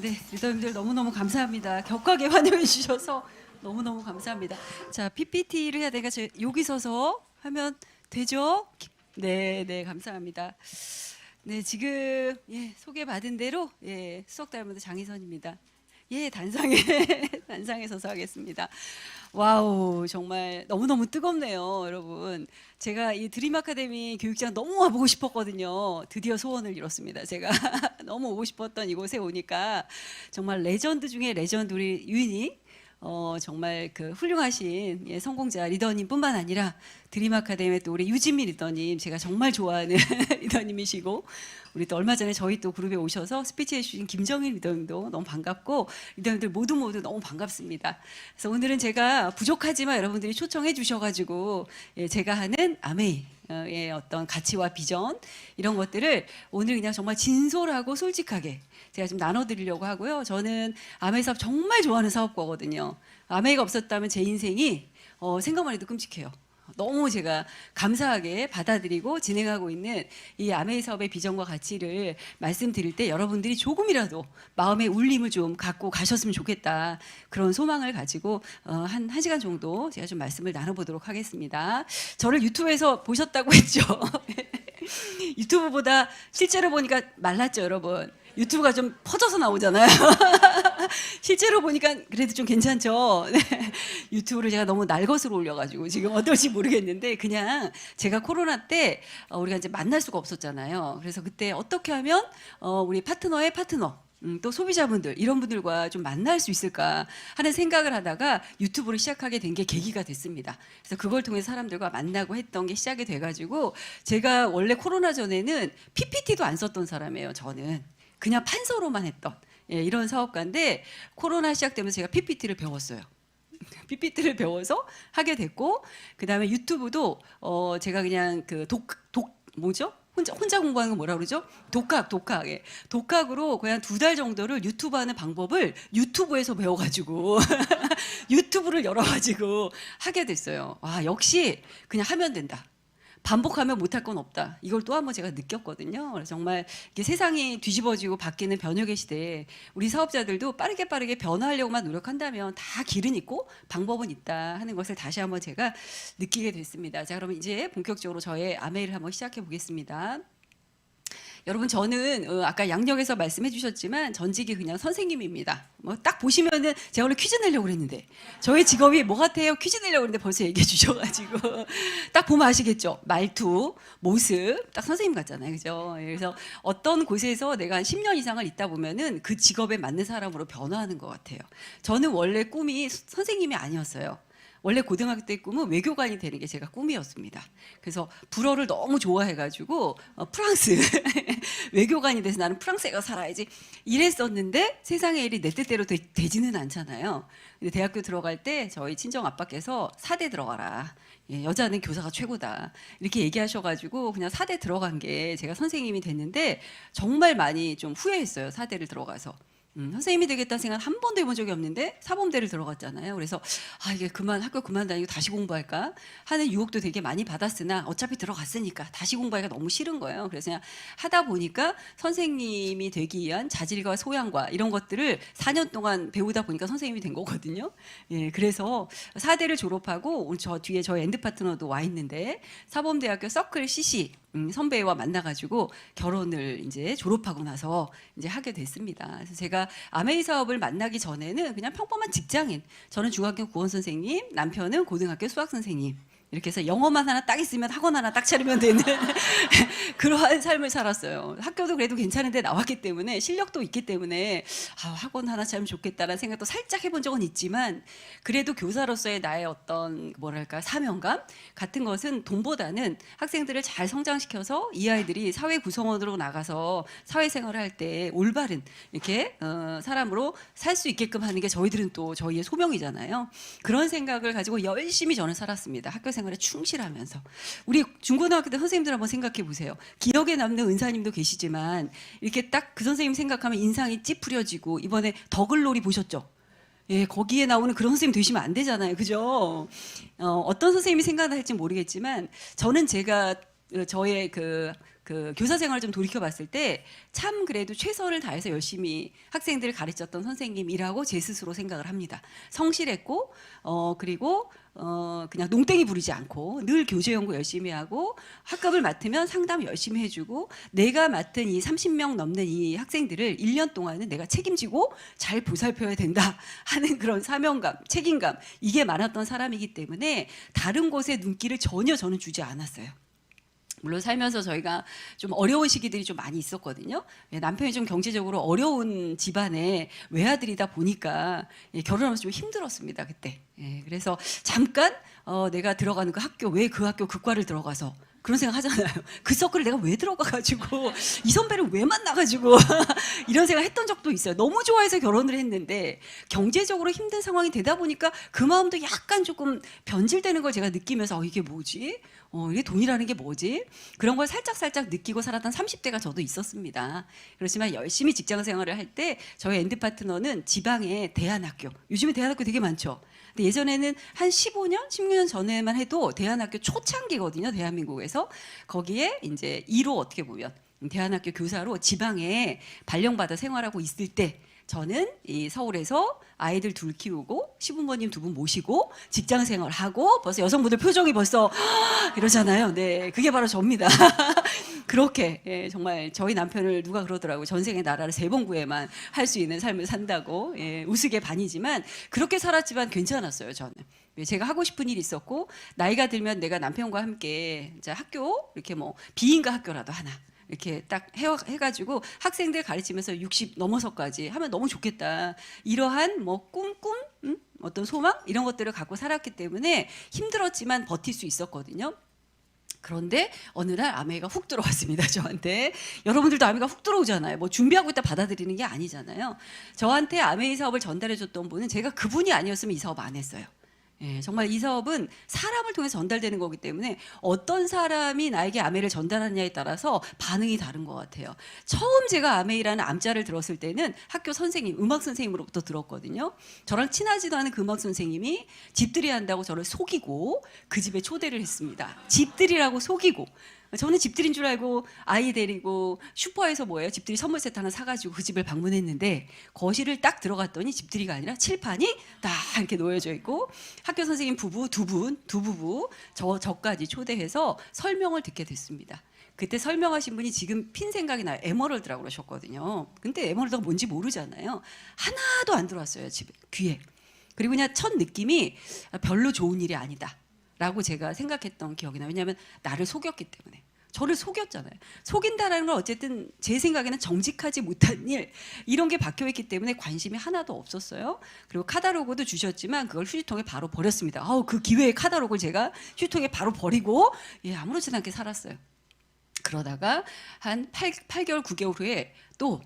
네, 리더님들 너무너무 감사합니다. 격하게 환영해 주셔서 너무너무 감사합니다. 자, PPT를 해야 되니까 여기 서서 하면 되죠? 네, 네, 감사합니다. 네, 지금 소개받은 대로 수석 다이아몬드 장희선입니다. 단상에 단상에 서서 하겠습니다. 와우, 정말 너무너무 뜨겁네요, 여러분. 제가 이 드림 아카데미 교육장 너무 와보고 싶었거든요. 드디어 소원을 이뤘습니다. 제가 너무 오고 싶었던 이곳에 오니까 정말 레전드 중에 레전드 우리 유인이 정말 그 훌륭하신 성공자 리더님뿐만 아니라 드림 아카데미 또 우리 유진미 리더님, 제가 정말 좋아하는 리더님이시고, 우리 또 얼마 전에 저희 또 그룹에 오셔서 스피치 해주신 김정일 리더님도 너무 반갑고, 리더님들 모두 너무 반갑습니다. 그래서 오늘은 제가 부족하지만 여러분들이 초청해 주셔가지고 제가 하는 아메이의 어떤 가치와 비전, 이런 것들을 오늘 그냥 정말 진솔하고 솔직하게 제가 좀 나눠드리려고 하고요. 저는 아메이 사업 정말 좋아하는 사업가거든요. 아메이가 없었다면 제 인생이 생각만 해도 끔찍해요. 너무 제가 감사하게 받아들이고 진행하고 있는 이 아메이 사업의 비전과 가치를 말씀드릴 때 여러분들이 조금이라도 마음의 울림을 좀 갖고 가셨으면 좋겠다, 그런 소망을 가지고 한 1시간 정도 제가 좀 말씀을 나눠보도록 하겠습니다. 저를 유튜브에서 보셨다고 했죠. 유튜브보다 실제로 보니까 말랐죠, 여러분. 유튜브가 좀 퍼져서 나오잖아요. 실제로 보니까 그래도 좀 괜찮죠. 네. 유튜브를 제가 너무 날것으로 올려가지고 지금 어떨지 모르겠는데, 그냥 제가 코로나 때 우리가 이제 만날 수가 없었잖아요. 그래서 그때 어떻게 하면 우리 파트너의 파트너, 또 소비자분들, 이런 분들과 좀 만날 수 있을까 하는 생각을 하다가 유튜브를 시작하게 된 게 계기가 됐습니다. 그래서 그걸 통해 사람들과 만나고 했던 게 시작이 돼가지고, 제가 원래 코로나 전에는 PPT도 안 썼던 사람이에요. 저는 그냥 판서로만 했던 이런 사업가인데, 코로나 시작되면서 제가 PPT를 배웠어요. PPT를 배워서 하게 됐고, 그 다음에 유튜브도 제가 그냥 그 뭐죠? 혼자 공부하는 거 뭐라 그러죠? 독학. 독학으로 그냥 2달 정도를 유튜브 하는 방법을 유튜브에서 배워가지고 유튜브를 열어가지고 하게 됐어요. 와, 역시 그냥 하면 된다. 반복하면 못할 건 없다. 이걸 또 한 번 제가 느꼈거든요. 그래서 정말 이게 세상이 뒤집어지고 바뀌는 변혁의 시대에 우리 사업자들도 빠르게 변화하려고만 노력한다면 다 길은 있고 방법은 있다 하는 것을 다시 한번 제가 느끼게 됐습니다. 자, 그러면 이제 본격적으로 저의 아메이를 한번 시작해 보겠습니다. 여러분, 저는 아까 양력에서 말씀해 주셨지만 전직이 그냥 선생님입니다. 뭐 딱 보시면은 제가 원래 퀴즈 내려고 그랬는데, 저의 직업이 뭐 같아요? 퀴즈 내려고 그랬는데 벌써 얘기해 주셔가지고 딱 보면 아시겠죠? 말투, 모습, 딱 선생님 같잖아요, 그죠? 그래서 어떤 곳에서 내가 한 10년 이상을 있다 보면은 그 직업에 맞는 사람으로 변화하는 것 같아요. 저는 원래 꿈이 선생님이 아니었어요. 원래 고등학교 때 꿈은 외교관이 되는 게 제가 꿈이었습니다. 그래서 불어를 너무 좋아해가지고 프랑스 외교관이 돼서 나는 프랑스에 가서 살아야지 이랬었는데, 세상의 일이 내 뜻대로 되지는 않잖아요. 근데 대학교 들어갈 때 저희 친정 아빠께서 4대 들어가라, 여자는 교사가 최고다, 이렇게 얘기하셔가지고 그냥 4대 들어간 게 제가 선생님이 됐는데, 정말 많이 좀 후회했어요. 4대를 들어가서. 선생님이 되겠다는 생각 한 번도 해본 적이 없는데 사범대를 들어갔잖아요. 그래서 이게 학교 그만 다니고 다시 공부할까 하는 유혹도 되게 많이 받았으나, 어차피 들어갔으니까 다시 공부하기가 너무 싫은 거예요. 그래서 그냥 하다 보니까 선생님이 되기 위한 자질과 소양과 이런 것들을 4년 동안 배우다 보니까 선생님이 된 거거든요. 그래서 4대를 졸업하고, 오늘 저 뒤에 저희 엔드 파트너도 와 있는데, 사범대학교 서클 CC 선배와 만나가지고 결혼을 이제 졸업하고 나서 이제 하게 됐습니다. 그래서 제가 아메이 사업을 만나기 전에는 그냥 평범한 직장인, 저는 중학교 국원 선생님, 남편은 고등학교 수학 선생님, 이렇게 해서 영어만 하나 딱 있으면 학원 하나 딱 차리면 되는 그러한 삶을 살았어요. 학교도 그래도 괜찮은데 나왔기 때문에, 실력도 있기 때문에 학원 하나 차리면 좋겠다라는 생각도 살짝 해본 적은 있지만, 그래도 교사로서의 나의 어떤 뭐랄까 사명감 같은 것은 돈보다는 학생들을 잘 성장시켜서 이 아이들이 사회 구성원으로 나가서 사회생활을 할 때 올바른 이렇게 사람으로 살 수 있게끔 하는 게 저희들은 또 저희의 소명이잖아요. 그런 생각을 가지고 열심히 저는 살았습니다. 학교 생활에 충실하면서. 우리 중고등학교 때 선생님들 한번 생각해 보세요. 기억에 남는 은사님도 계시지만, 이렇게 딱 그 선생님 생각하면 인상이 찌푸려지고, 이번에 더글로리 보셨죠? 거기에 나오는 그런 선생님 되시면 안 되잖아요, 그죠? 어떤 선생님이 생각날지 모르겠지만, 저는 제가 저의 그 그 교사 생활을 좀 돌이켜 봤을 때 참 그래도 최선을 다해서 열심히 학생들을 가르쳤던 선생님이라고 제 스스로 생각을 합니다. 성실했고 그리고 그냥 농땡이 부리지 않고 늘 교재 연구 열심히 하고 학급을 맡으면 상담 열심히 해주고 내가 맡은 이 30명 넘는 이 학생들을 1년 동안은 내가 책임지고 잘 보살펴야 된다 하는 그런 사명감, 책임감 이게 많았던 사람이기 때문에 다른 곳에 눈길을 전혀 저는 주지 않았어요. 물론 살면서 저희가 좀 어려운 시기들이 좀 많이 있었거든요. 남편이 좀 경제적으로 어려운 집안의 외아들이다 보니까 결혼하면서 좀 힘들었습니다 그때. 그래서 잠깐 내가 들어가는 그 학교 왜 그 학교 극과를 들어가서 그런 생각 하잖아요. 그 서클을 내가 왜 들어가가지고 이 선배를 왜 만나가지고 이런 생각 했던 적도 있어요. 너무 좋아해서 결혼을 했는데 경제적으로 힘든 상황이 되다 보니까 그 마음도 약간 조금 변질되는 걸 제가 느끼면서 이게 뭐지? 이게 돈이라는 게 뭐지? 그런 걸 살짝 느끼고 살았던 30대가 저도 있었습니다. 그렇지만 열심히 직장 생활을 할 때 저희 엔드 파트너는 지방의 대안학교, 요즘에 대안학교 되게 많죠. 근데 예전에는 한 15년, 16년 전에만 해도 대안학교 초창기거든요. 대한민국에서. 거기에 이제 2로 어떻게 보면 대안학교 교사로 지방에 발령받아 생활하고 있을 때 저는 이 서울에서 아이들 둘 키우고 시부모님 두 분 모시고 직장 생활하고 벌써 여성분들 표정이 벌써 이러잖아요. 네, 그게 바로 저입니다. 그렇게 정말 저희 남편을 누가 그러더라고요. 전생에 나라를 3번 구해만 할 수 있는 삶을 산다고. 우스개 반이지만 그렇게 살았지만 괜찮았어요. 저는. 제가 하고 싶은 일이 있었고 나이가 들면 내가 남편과 함께 이제 학교 이렇게 뭐 비인가 학교라도 하나 이렇게 딱 해가지고 학생들 가르치면서 60 넘어서까지 하면 너무 좋겠다. 이러한 뭐 꿈, 어떤 소망 이런 것들을 갖고 살았기 때문에 힘들었지만 버틸 수 있었거든요. 그런데 어느 날 아메이가 훅 들어왔습니다. 저한테. 여러분들도 아메이가 훅 들어오잖아요. 뭐 준비하고 있다 받아들이는 게 아니잖아요. 저한테 아메이 사업을 전달해줬던 분은 제가 그분이 아니었으면 이 사업 안 했어요. 정말 이 사업은 사람을 통해 전달되는 거기 때문에 어떤 사람이 나에게 아메이를 전달하느냐에 따라서 반응이 다른 것 같아요. 처음 제가 아메이라는 암자를 들었을 때는 학교 선생님, 음악 선생님으로부터 들었거든요. 저랑 친하지도 않은 그 음악 선생님이 집들이 한다고 저를 속이고 그 집에 초대를 했습니다. 집들이라고 속이고. 저는 집들인 줄 알고 아이 데리고 슈퍼에서 뭐예요? 집들이 선물 세트 하나 사가지고 그 집을 방문했는데 거실을 딱 들어갔더니 집들이가 아니라 칠판이 딱 이렇게 놓여져 있고 학교 선생님 부부 두 부부 저까지 초대해서 설명을 듣게 됐습니다. 그때 설명하신 분이 지금 핀 생각이 나요. 에머럴드라고 그러셨거든요. 근데 에머럴드가 뭔지 모르잖아요. 하나도 안 들어왔어요. 집에 귀에. 그리고 그냥 첫 느낌이 별로 좋은 일이 아니다. 라고 제가 생각했던 기억이 나요. 왜냐하면 나를 속였기 때문에. 저를 속였잖아요. 속인다라는 건 어쨌든 제 생각에는 정직하지 못한 일 이런 게 박혀있기 때문에 관심이 하나도 없었어요. 그리고 카탈로그도 주셨지만 그걸 휴지통에 바로 버렸습니다. 그 기회에 카탈로그를 제가 휴지통에 바로 버리고 아무렇지도 않게 살았어요. 그러다가 한 8개월, 9개월 후에 또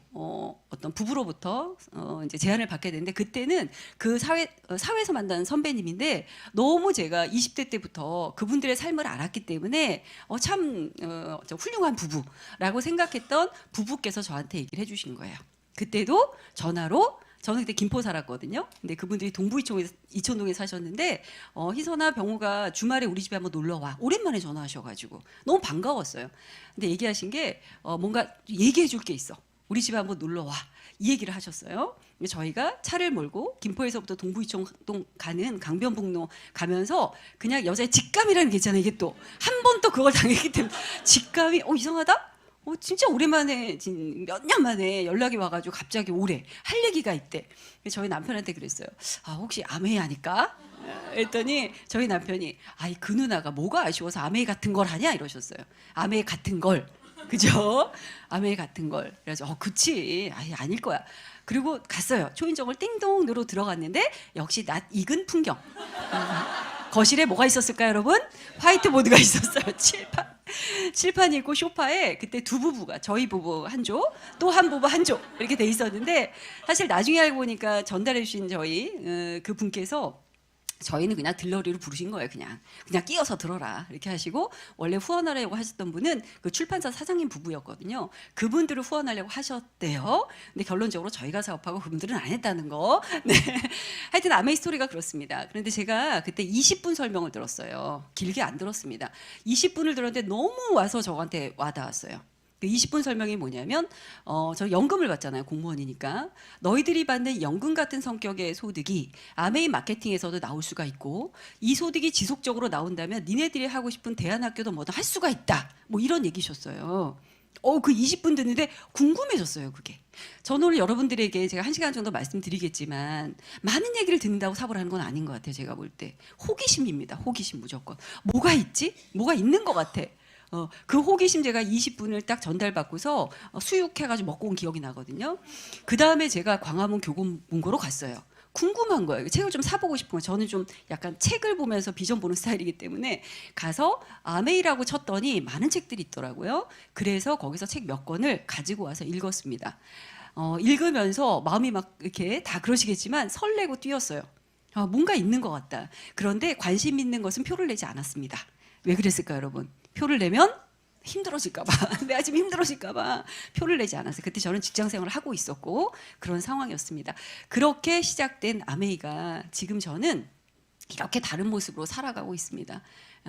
어떤 부부로부터 이제 제안을 받게 됐는데 그때는 그 사회에서 만난 선배님인데 너무 제가 20대 때부터 그분들의 삶을 알았기 때문에 참 훌륭한 부부라고 생각했던 부부께서 저한테 얘기를 해주신 거예요. 그때도 전화로 저는 그때 김포 살았거든요. 근데 그분들이 동부 이천동에 사셨는데 희선아 병우가 주말에 우리 집에 한번 놀러 와. 오랜만에 전화하셔가지고 너무 반가웠어요. 근데 얘기하신 게 뭔가 얘기해 줄 게 있어. 우리 집에 한번 놀러 와. 이 얘기를 하셨어요. 저희가 차를 몰고 김포에서부터 동부 이천동 가는 강변북로 가면서 그냥 여자의 직감이라는 게 있잖아요. 이게 또 한 번 또 그걸 당했기 때문에 직감이 이상하다? 진짜 오랜만에 몇 년 만에 연락이 와가지고 갑자기 오래 할 얘기가 있대. 저희 남편한테 그랬어요. 혹시 아메이 아닐까? 했더니 저희 남편이 그 누나가 뭐가 아쉬워서 아메이 같은 걸 하냐 이러셨어요. 아메이 같은 걸. 그죠? 아메이 같은 걸. 그래서 그치. 아닐 거야. 그리고 갔어요. 초인종을 띵동 누르고 들어갔는데 역시 낯 익은 풍경. 거실에 뭐가 있었을까요, 여러분? 화이트보드가 있었어요. 칠판이 있고 소파에 그때 두 부부가 저희 부부 한 조, 또 한 부부 한 조 이렇게 돼 있었는데 사실 나중에 알고 보니까 전달해 주신 저희 그 분께서 저희는 그냥 들러리로 부르신 거예요. 그냥 끼어서 들어라 이렇게 하시고 원래 후원하려고 하셨던 분은 그 출판사 사장님 부부였거든요. 그분들을 후원하려고 하셨대요. 근데 결론적으로 저희가 사업하고 그분들은 안 했다는 거. 네. 하여튼 아메이 스토리가 그렇습니다. 그런데 제가 그때 20분 설명을 들었어요. 길게 안 들었습니다. 20분을 들었는데 너무 와서 저한테 와닿았어요. 그 20분 설명이 뭐냐면 저 연금을 받잖아요. 공무원이니까. 너희들이 받는 연금 같은 성격의 소득이 아메이 마케팅에서도 나올 수가 있고 이 소득이 지속적으로 나온다면 니네들이 하고 싶은 대안학교도 뭐든 할 수가 있다. 뭐 이런 얘기셨어요. 그 20분 듣는데 궁금해졌어요, 그게. 저는 오늘 여러분들에게 제가 1시간 정도 말씀드리겠지만 많은 얘기를 듣는다고 사고를 하는 건 아닌 것 같아요, 제가 볼 때. 호기심입니다, 호기심 무조건. 뭐가 있지? 뭐가 있는 것 같아. 그 호기심 제가 20분을 딱 전달받고서 수육해가지고 먹고 온 기억이 나거든요. 그 다음에 제가 광화문 교보문고로 갔어요. 궁금한 거예요. 책을 좀 사보고 싶은 거예요. 저는 좀 약간 책을 보면서 비전 보는 스타일이기 때문에 가서 아메이라고 쳤더니 많은 책들이 있더라고요. 그래서 거기서 책 몇 권을 가지고 와서 읽었습니다. 읽으면서 마음이 막 이렇게 다 그러시겠지만 설레고 뛰었어요. 뭔가 있는 것 같다. 그런데 관심 있는 것은 표를 내지 않았습니다. 왜 그랬을까요, 여러분? 표를 내면 힘들어질까봐 내가 지금 힘들어질까봐 표를 내지 않았어요. 그때 저는 직장 생활을 하고 있었고 그런 상황이었습니다. 그렇게 시작된 아메이가 지금 저는 이렇게 다른 모습으로 살아가고 있습니다.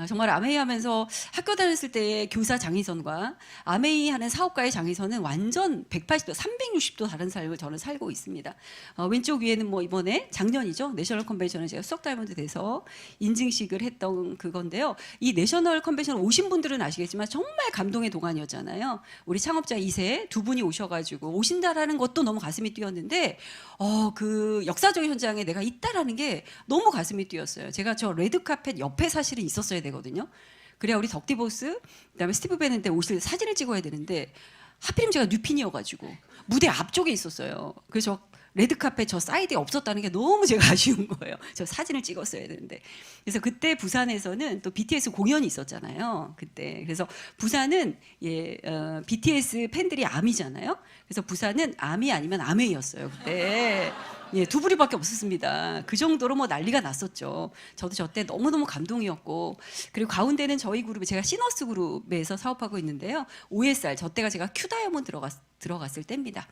정말 아메이 하면서 학교 다녔을 때의 교사 장희선과 아메이 하는 사업가의 장희선은 완전 180도, 360도 다른 삶을 저는 살고 있습니다. 왼쪽 위에는 뭐 이번에 작년이죠. 내셔널 컨벤션에 제가 수석 다이아몬드 돼서 인증식을 했던 그건데요. 이 내셔널 컨벤션 오신 분들은 아시겠지만 정말 감동의 동안이었잖아요. 우리 창업자 2세 두 분이 오셔가지고 오신다라는 것도 너무 가슴이 뛰었는데 그 역사적인 현장에 내가 있다라는 게 너무 가슴이 뛰었어요. 제가 저 레드카펫 옆에 사실은 있었어야 되거든요. 그래야 우리 덕디보스 그다음에 스티브 베넨데 오실 사진을 찍어야 되는데 하필이면 제가 뉴핀이어가지고 무대 앞쪽에 있었어요. 그래서 레드카펫 저 사이드에 없었다는 게 너무 제가 아쉬운 거예요. 저 사진을 찍었어야 되는데. 그래서 그때 부산에서는 또 BTS 공연이 있었잖아요. 그때. 그래서 부산은 BTS 팬들이 아미잖아요. 그래서 부산은 아미 아니면 아메이였어요. 그때. 두 부리밖에 없었습니다. 그 정도로 뭐 난리가 났었죠. 저도 저 때 너무너무 감동이었고 그리고 가운데는 저희 그룹이 제가 시너스 그룹에서 사업하고 있는데요. OSR 저 때가 제가 큐 다이아몬드 들어갔을 때입니다.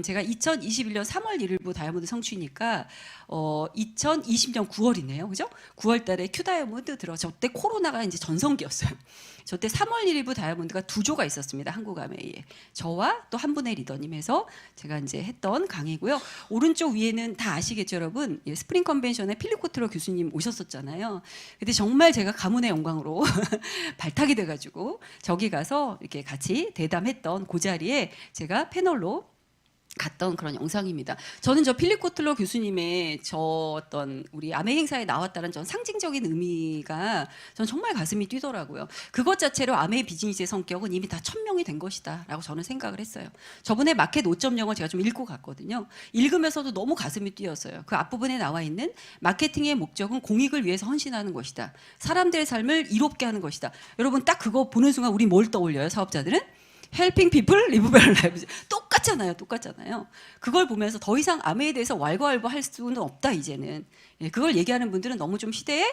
제가 2021년 3월 1일부 다이아몬드 성취니까 2020년 9월이네요. 그죠? 9월 달에 큐 다이아몬드 저 때 코로나가 이제 전성기였어요. 저 때 3월 1일부 다이아몬드가 2조가 있었습니다. 한국 아메이에. 저와 또 한 분의 리더님에서 제가 이제 했던 강의고요. 오른쪽 위에는 다 아시겠죠, 여러분? 스프링 컨벤션에 필립 코틀러 교수님 오셨었잖아요. 근데 정말 제가 가문의 영광으로 발탁이 돼가지고 저기 가서 이렇게 같이 대담했던 그 자리에 제가 패널로 갔던 그런 영상입니다. 저는 저 필립 코틀러 교수님의 저 어떤 우리 아메 행사에 나왔다는 전 상징적인 의미가 전 정말 가슴이 뛰더라고요. 그것 자체로 아메 비즈니스의 성격은 이미 다 천명이 된 것이다라고 저는 생각을 했어요. 저번에 마켓 5.0을 제가 좀 읽고 갔거든요. 읽으면서도 너무 가슴이 뛰었어요. 그 앞부분에 나와 있는 마케팅의 목적은 공익을 위해서 헌신하는 것이다. 사람들의 삶을 이롭게 하는 것이다. 여러분 딱 그거 보는 순간 우리 뭘 떠올려요, 사업자들은? Helping people live better lives. 똑같잖아요. 그걸 보면서 더 이상 아메에 대해서 왈가왈부할 수는 없다 이제는. 그걸 얘기하는 분들은 너무 좀 시대에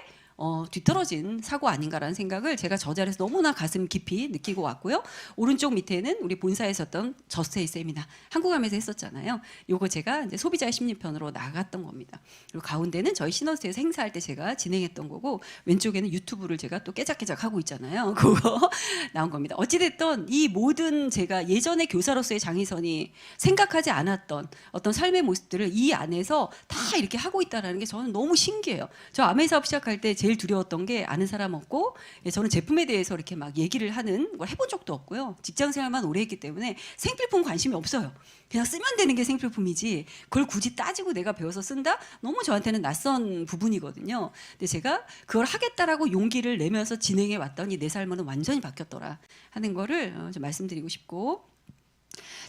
뒤떨어진 사고 아닌가라는 생각을 제가 저 자리에서 너무나 가슴 깊이 느끼고 왔고요. 오른쪽 밑에는 우리 본사에 있었던 저스테이 세미나 한국암에서 했었잖아요. 요거 제가 이제 소비자의 심리편으로 나갔던 겁니다. 그리고 가운데는 저희 시너스에서 행사할 때 제가 진행했던 거고 왼쪽에는 유튜브를 제가 또 깨작깨작 하고 있잖아요. 그거 나온 겁니다. 어찌됐든 이 모든 제가 예전에 교사로서의 장희선이 생각하지 않았던 어떤 삶의 모습들을 이 안에서 다 이렇게 하고 있다는 게 저는 너무 신기해요. 저 아메 사업 시작할 때 제일 두려웠던 게 아는 사람 없고 저는 제품에 대해서 이렇게 막 얘기를 하는 걸 해본 적도 없고요. 직장 생활만 오래 했기 때문에 생필품 관심이 없어요. 그냥 쓰면 되는 게 생필품이지 그걸 굳이 따지고 내가 배워서 쓴다? 너무 저한테는 낯선 부분이거든요. 근데 제가 그걸 하겠다라고 용기를 내면서 진행해 왔더니 내 삶은 완전히 바뀌었더라 하는 거를 좀 말씀드리고 싶고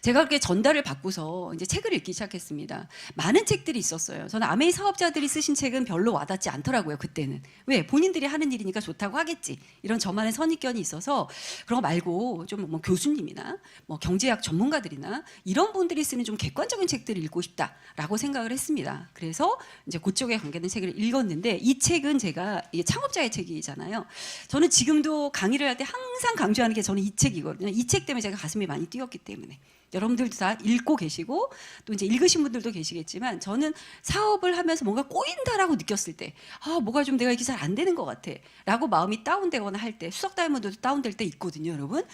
제가 그렇게 전달을 받고서 이제 책을 읽기 시작했습니다. 많은 책들이 있었어요. 저는 아메이 사업자들이 쓰신 책은 별로 와닿지 않더라고요. 그때는. 왜? 본인들이 하는 일이니까 좋다고 하겠지. 이런 저만의 선입견이 있어서 그런 거 말고 좀 뭐 교수님이나 뭐 경제학 전문가들이나 이런 분들이 쓰는 좀 객관적인 책들을 읽고 싶다라고 생각을 했습니다. 그래서 이제 그쪽에 관계된 책을 읽었는데 이 책은 제가 이게 창업자의 책이잖아요. 저는 지금도 강의를 할 때 항상 강조하는 게 저는 이 책이거든요. 이 책 때문에 제가 가슴이 많이 뛰었기 때문에. 때문에. 여러분들도 다 읽고 계시고 또 이제 읽으신 분들도 계시겠지만 저는 사업을 하면서 뭔가 꼬인다라고 느꼈을 때 뭐가 좀 내가 이게 잘 안 되는 것 같아 라고 마음이 다운되거나 할 때 수석 다이아몬드도 다운될 때 있거든요 여러분.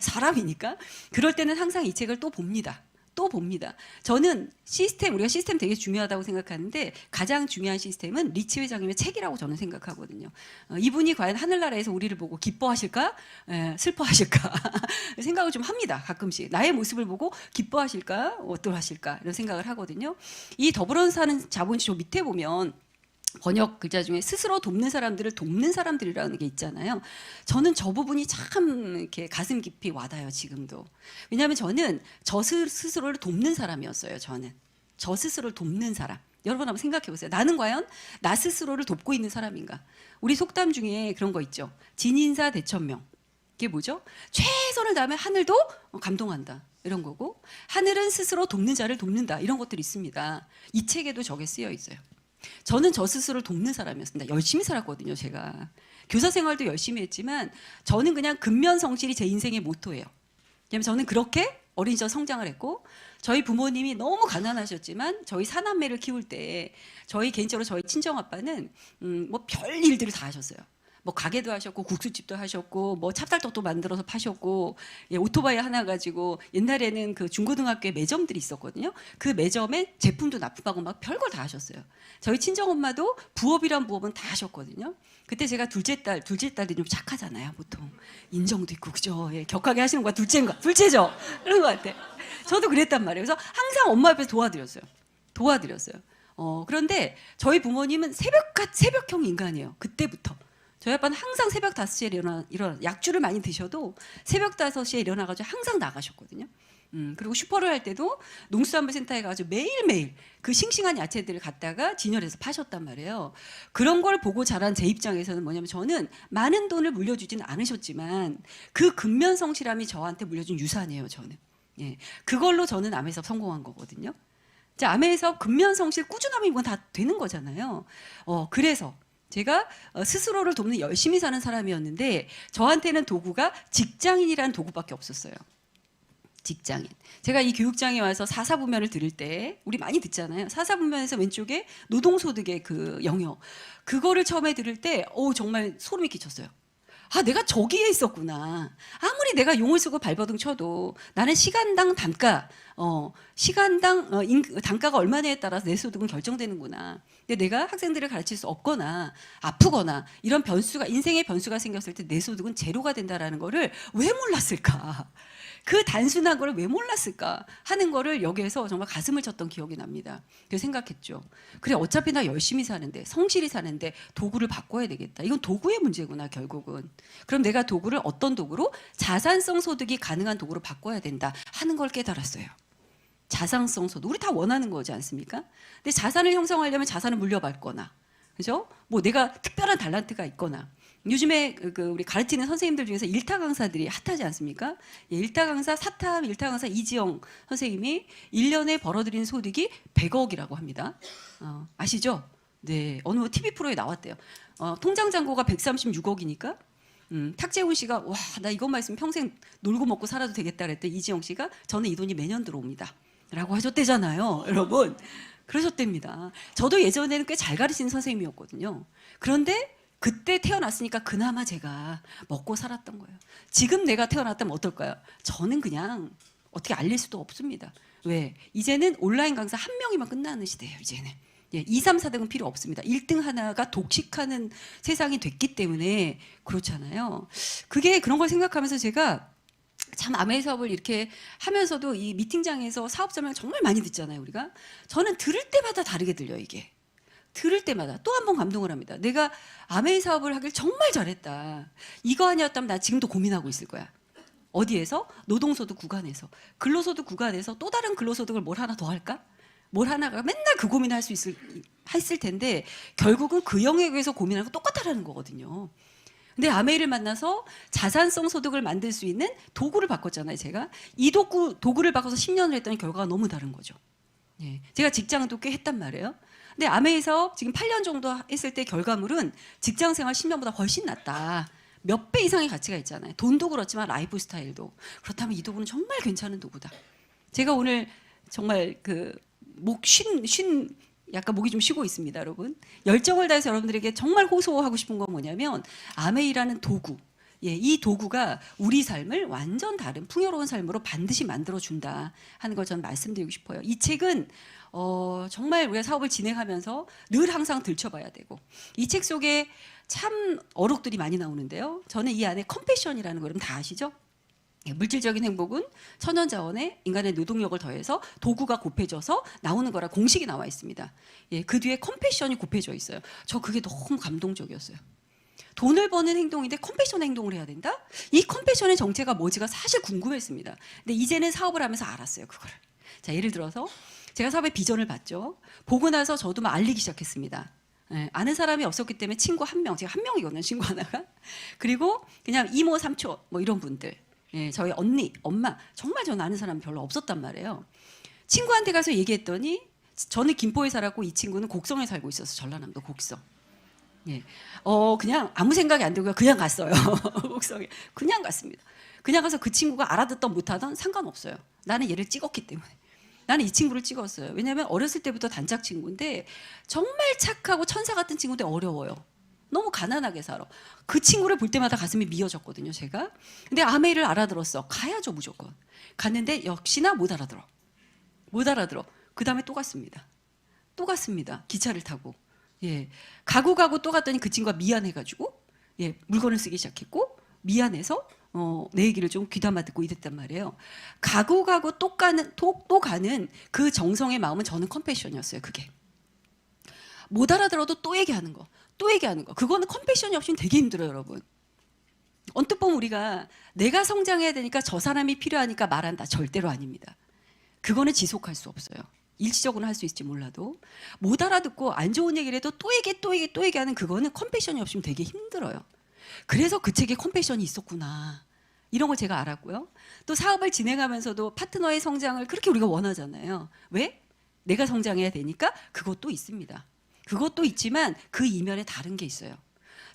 사람이니까. 그럴 때는 항상 이 책을 또 봅니다. 또 봅니다. 저는 우리가 시스템 되게 중요하다고 생각하는데 가장 중요한 시스템은 리치 회장님의 책이라고 저는 생각하거든요. 이분이 과연 하늘나라에서 우리를 보고 기뻐하실까? 슬퍼하실까? 생각을 좀 합니다. 가끔씩. 나의 모습을 보고 기뻐하실까? 어떠하실까? 이런 생각을 하거든요. 이 더불어 사는 자본주의 저 밑에 보면 번역 글자 중에 스스로 돕는 사람들을 돕는 사람들이라는 게 있잖아요. 저는 저 부분이 참 이렇게 가슴 깊이 와닿아요 지금도. 왜냐하면 저는 저 스스로를 돕는 사람이었어요. 저는 저 스스로를 돕는 사람. 여러분 한번 생각해 보세요. 나는 과연 나 스스로를 돕고 있는 사람인가? 우리 속담 중에 그런 거 있죠. 진인사 대천명. 이게 뭐죠? 최선을 다하면 하늘도 감동한다. 이런 거고 하늘은 스스로 돕는 자를 돕는다. 이런 것들이 있습니다. 이 책에도 저게 쓰여 있어요. 저는 저 스스로를 돕는 사람이었습니다. 열심히 살았거든요, 제가. 교사 생활도 열심히 했지만 저는 그냥 근면성실이 제 인생의 모토예요. 왜냐하면 저는 그렇게 어린 시절 성장을 했고 저희 부모님이 너무 가난하셨지만 저희 사남매를 키울 때 개인적으로 저희 친정아빠는 뭐 별 일들을 다 하셨어요. 뭐 가게도 하셨고 국수집도 하셨고 뭐 찹쌀떡도 만들어서 파셨고 오토바이 하나 가지고 옛날에는 그 중고등학교에 매점들이 있었거든요. 그 매점에 제품도 납품하고 막 별걸 다 하셨어요. 저희 친정엄마도 부업이란 부업은 다 하셨거든요. 그때 제가 둘째 딸이 좀 착하잖아요, 보통. 인정도 있고, 그죠? 격하게 하시는 거야, 둘째죠? 그런 것 같아. 저도 그랬단 말이에요. 그래서 항상 엄마 옆에서 도와드렸어요. 그런데 저희 부모님은 새벽형 인간이에요. 그때부터. 저희 아빠는 항상 새벽 5시에 일어나 약주를 많이 드셔도 새벽 5시에 일어나가지고 항상 나가셨거든요. 그리고 슈퍼를 할 때도 농수산물센터에 가서 매일매일 그 싱싱한 야채들을 갖다가 진열해서 파셨단 말이에요. 그런 걸 보고 자란 제 입장에서는 뭐냐면 저는 많은 돈을 물려주지는 않으셨지만 그 근면성실함이 저한테 물려준 유산이에요. 저는. 그걸로 저는 아메사업 성공한 거거든요. 자, 아메사업 근면성실 꾸준함이면 다 되는 거잖아요. 그래서 제가 스스로를 돕는 열심히 사는 사람이었는데 저한테는 도구가 직장인이라는 도구밖에 없었어요. 직장인. 제가 이 교육장에 와서 사사분면을 들을 때 우리 많이 듣잖아요. 사사분면에서 왼쪽에 노동소득의 그 영역. 그거를 처음에 들을 때 정말 소름이 끼쳤어요. 내가 저기에 있었구나. 아무리 내가 용을 쓰고 발버둥 쳐도 나는 시간당 단가, 단가가 얼마냐에 따라서 내 소득은 결정되는구나. 근데 내가 학생들을 가르칠 수 없거나 아프거나 이런 인생의 변수가 생겼을 때 내 소득은 제로가 된다라는 거를 왜 몰랐을까? 그 단순한 거를 왜 몰랐을까 하는 거를 여기에서 정말 가슴을 쳤던 기억이 납니다. 그래서 생각했죠. 그래, 어차피 나 열심히 사는데 성실히 사는데 도구를 바꿔야 되겠다. 이건 도구의 문제구나 결국은. 그럼 내가 도구를 어떤 도구로? 자산성 소득이 가능한 도구로 바꿔야 된다 하는 걸 깨달았어요. 자산성 소득. 우리 다 원하는 거지 않습니까? 근데 자산을 형성하려면 자산을 물려받거나, 그죠? 뭐 내가 특별한 달란트가 있거나. 요즘에 우리 가르치는 선생님들 중에서 일타 강사들이 핫하지 않습니까? 일타 강사 사탐 일타 강사 이지영 선생님이 1년에 벌어들이는 소득이 100억이라고 합니다. 아시죠? 네, 어느 TV 프로에 나왔대요. 통장 잔고가 136억이니까 탁재훈 씨가 와, 나 이것만 있으면 평생 놀고 먹고 살아도 되겠다 그랬더니 이지영 씨가 저는 이 돈이 매년 들어옵니다 라고 하셨대잖아요. 여러분 그러셨답니다. 저도 예전에는 꽤 잘 가르치는 선생님이었거든요. 그런데 그때 태어났으니까 그나마 제가 먹고 살았던 거예요. 지금 내가 태어났다면 어떨까요? 저는 그냥 어떻게 알릴 수도 없습니다. 왜? 이제는 온라인 강사 한 명이면 끝나는 시대예요. 이제는. 2, 3, 4등은 필요 없습니다. 1등 하나가 독식하는 세상이 됐기 때문에 그렇잖아요. 그런 걸 생각하면서 제가 참 아메사업을 이렇게 하면서도 이 미팅장에서 사업 설명 정말 많이 듣잖아요. 우리가. 저는 들을 때마다 다르게 들려요. 이게. 들을 때마다 또 한 번 감동을 합니다. 내가 아메이 사업을 하길 정말 잘했다. 이거 아니었다면 나 지금도 고민하고 있을 거야. 어디에서? 노동소득 구간에서. 근로소득 구간에서 또 다른 근로소득을 뭘 하나 더 할까? 뭘 하나가 맨날 그 고민을 했을 텐데 결국은 그 영역에서 고민하는 거 똑같다라는 거거든요. 근데 아메이를 만나서 자산성 소득을 만들 수 있는 도구를 바꿨잖아요. 제가. 이 도구를 바꿔서 10년을 했더니 결과가 너무 다른 거죠. 제가 직장도 꽤 했단 말이에요. 근데 아메이 사업 지금 8년 정도 했을 때 결과물은 직장 생활 10년보다 훨씬 낫다. 몇 배 이상의 가치가 있잖아요. 돈도 그렇지만 라이프 스타일도. 그렇다면 이 도구는 정말 괜찮은 도구다. 제가 오늘 정말 약간 목이 좀 쉬고 있습니다, 여러분. 열정을 다해서 여러분들에게 정말 호소하고 싶은 건 뭐냐면 아메이라는 도구. 이 도구가 우리 삶을 완전 다른 풍요로운 삶으로 반드시 만들어준다 하는 걸 저는 말씀드리고 싶어요. 이 책은 정말 우리가 사업을 진행하면서 늘 항상 들춰봐야 되고, 이 책 속에 참 어록들이 많이 나오는데요. 저는 이 안에 컴패션이라는 거 여러분 다 아시죠? 물질적인 행복은 천연자원에 인간의 노동력을 더해서 도구가 곱해져서 나오는 거라 공식이 나와 있습니다. 그 뒤에 컴패션이 곱해져 있어요. 저 그게 너무 감동적이었어요. 돈을 버는 행동인데 컴패션 행동을 해야 된다? 이 컴패션의 정체가 뭐지가 사실 궁금했습니다. 근데 이제는 사업을 하면서 알았어요, 그거를. 자, 예를 들어서 제가 사업의 비전을 봤죠. 보고 나서 저도 막 알리기 시작했습니다. 아는 사람이 없었기 때문에 친구 한 명, 제가 한 명이거든요, 친구 하나가. 그리고 그냥 이모, 삼촌 뭐 이런 분들, 저희 언니, 엄마, 정말 저는 아는 사람이 별로 없었단 말이에요. 친구한테 가서 얘기했더니 저는 김포에 살았고 이 친구는 곡성에 살고 있어서 전라남도 곡성. 그냥 아무 생각이 안 들고 그냥 갔어요. 곡성에 그냥 갔습니다. 그냥 가서 그 친구가 알아듣던 못하던 상관없어요. 나는 얘를 찍었기 때문에. 나는 이 친구를 찍었어요. 왜냐하면 어렸을 때부터 단짝 친구인데 정말 착하고 천사 같은 친구인데 어려워요. 너무 가난하게 살아. 그 친구를 볼 때마다 가슴이 미어졌거든요, 제가. 근데 아메이를 알아들었어. 가야죠, 무조건. 갔는데 역시나 못 알아들어. 못 알아들어. 그 다음에 또 갔습니다. 또 갔습니다. 기차를 타고. 가고 또 갔더니 그 친구가 미안해가지고 물건을 쓰기 시작했고, 미안해서 내 얘기를 좀 귀담아 듣고 이랬단 말이에요. 가고 또 가는 그 정성의 마음은 저는 컴패션이었어요. 그게 못 알아들어도 또 얘기하는 거. 그거는 컴패션이 없이는 되게 힘들어요, 여러분. 언뜻 보면 우리가 내가 성장해야 되니까 저 사람이 필요하니까 말한다. 절대로 아닙니다. 그거는 지속할 수 없어요. 일시적으로는 할 수 있을지 몰라도 못 알아듣고 안 좋은 얘기를 해도 또 얘기하는 그거는 컴패션이 없으면 되게 힘들어요. 그래서 그 책에 컴패션이 있었구나, 이런 걸 제가 알았고요. 또 사업을 진행하면서도 파트너의 성장을 그렇게 우리가 원하잖아요. 왜? 내가 성장해야 되니까. 그것도 있습니다. 그것도 있지만 그 이면에 다른 게 있어요.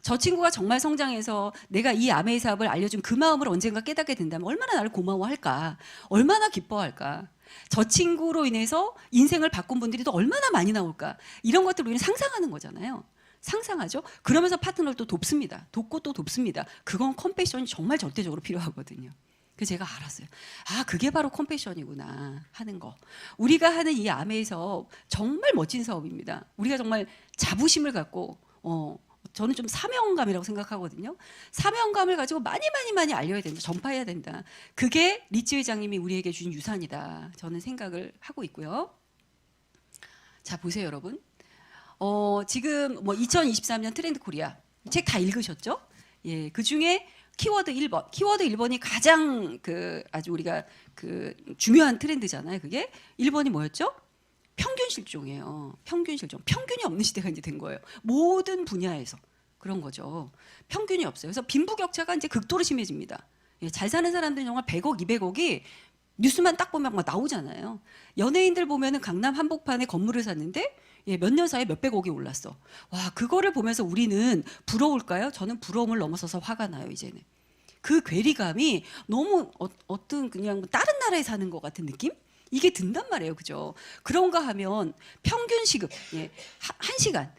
저 친구가 정말 성장해서 내가 이 아메이 사업을 알려준 그 마음을 언젠가 깨닫게 된다면 얼마나 나를 고마워할까, 얼마나 기뻐할까. 저 친구로 인해서 인생을 바꾼 분들이 또 얼마나 많이 나올까. 이런 것들을 우리는 상상하는 거잖아요. 상상하죠. 그러면서 파트너를 또 돕습니다. 돕고 또 돕습니다. 그건 컴패션이 정말 절대적으로 필요하거든요. 그래서 제가 알았어요. 아, 그게 바로 컴패션이구나 하는 거. 우리가 하는 이 아메이 사업 정말 멋진 사업입니다. 우리가 정말 자부심을 갖고 저는 좀 사명감이라고 생각하거든요. 사명감을 가지고 많이 알려야 된다. 전파해야 된다. 그게 리치 회장님이 우리에게 주신 유산이다. 저는 생각을 하고 있고요. 자, 보세요, 여러분. 지금 2023년 트렌드 코리아 책 다 읽으셨죠? 그 중에 키워드 1번. 키워드 1번이 가장 아주 우리가 중요한 트렌드잖아요. 그게 1번이 뭐였죠? 평균 실종이에요. 평균 실종. 평균이 없는 시대가 이제 된 거예요. 모든 분야에서 그런 거죠. 평균이 없어요. 그래서 빈부격차가 이제 극도로 심해집니다. 잘 사는 사람들은 정말 100억, 200억이 뉴스만 딱 보면 막 나오잖아요. 연예인들 보면은 강남 한복판에 건물을 샀는데 몇 년 사이에 몇백억이 올랐어. 와, 그거를 보면서 우리는 부러울까요? 저는 부러움을 넘어서서 화가 나요, 이제는. 그 괴리감이 너무 어떤 그냥 다른 나라에 사는 것 같은 느낌? 이게 든단 말이에요, 그죠? 그런가 하면 평균 시급, 1시간,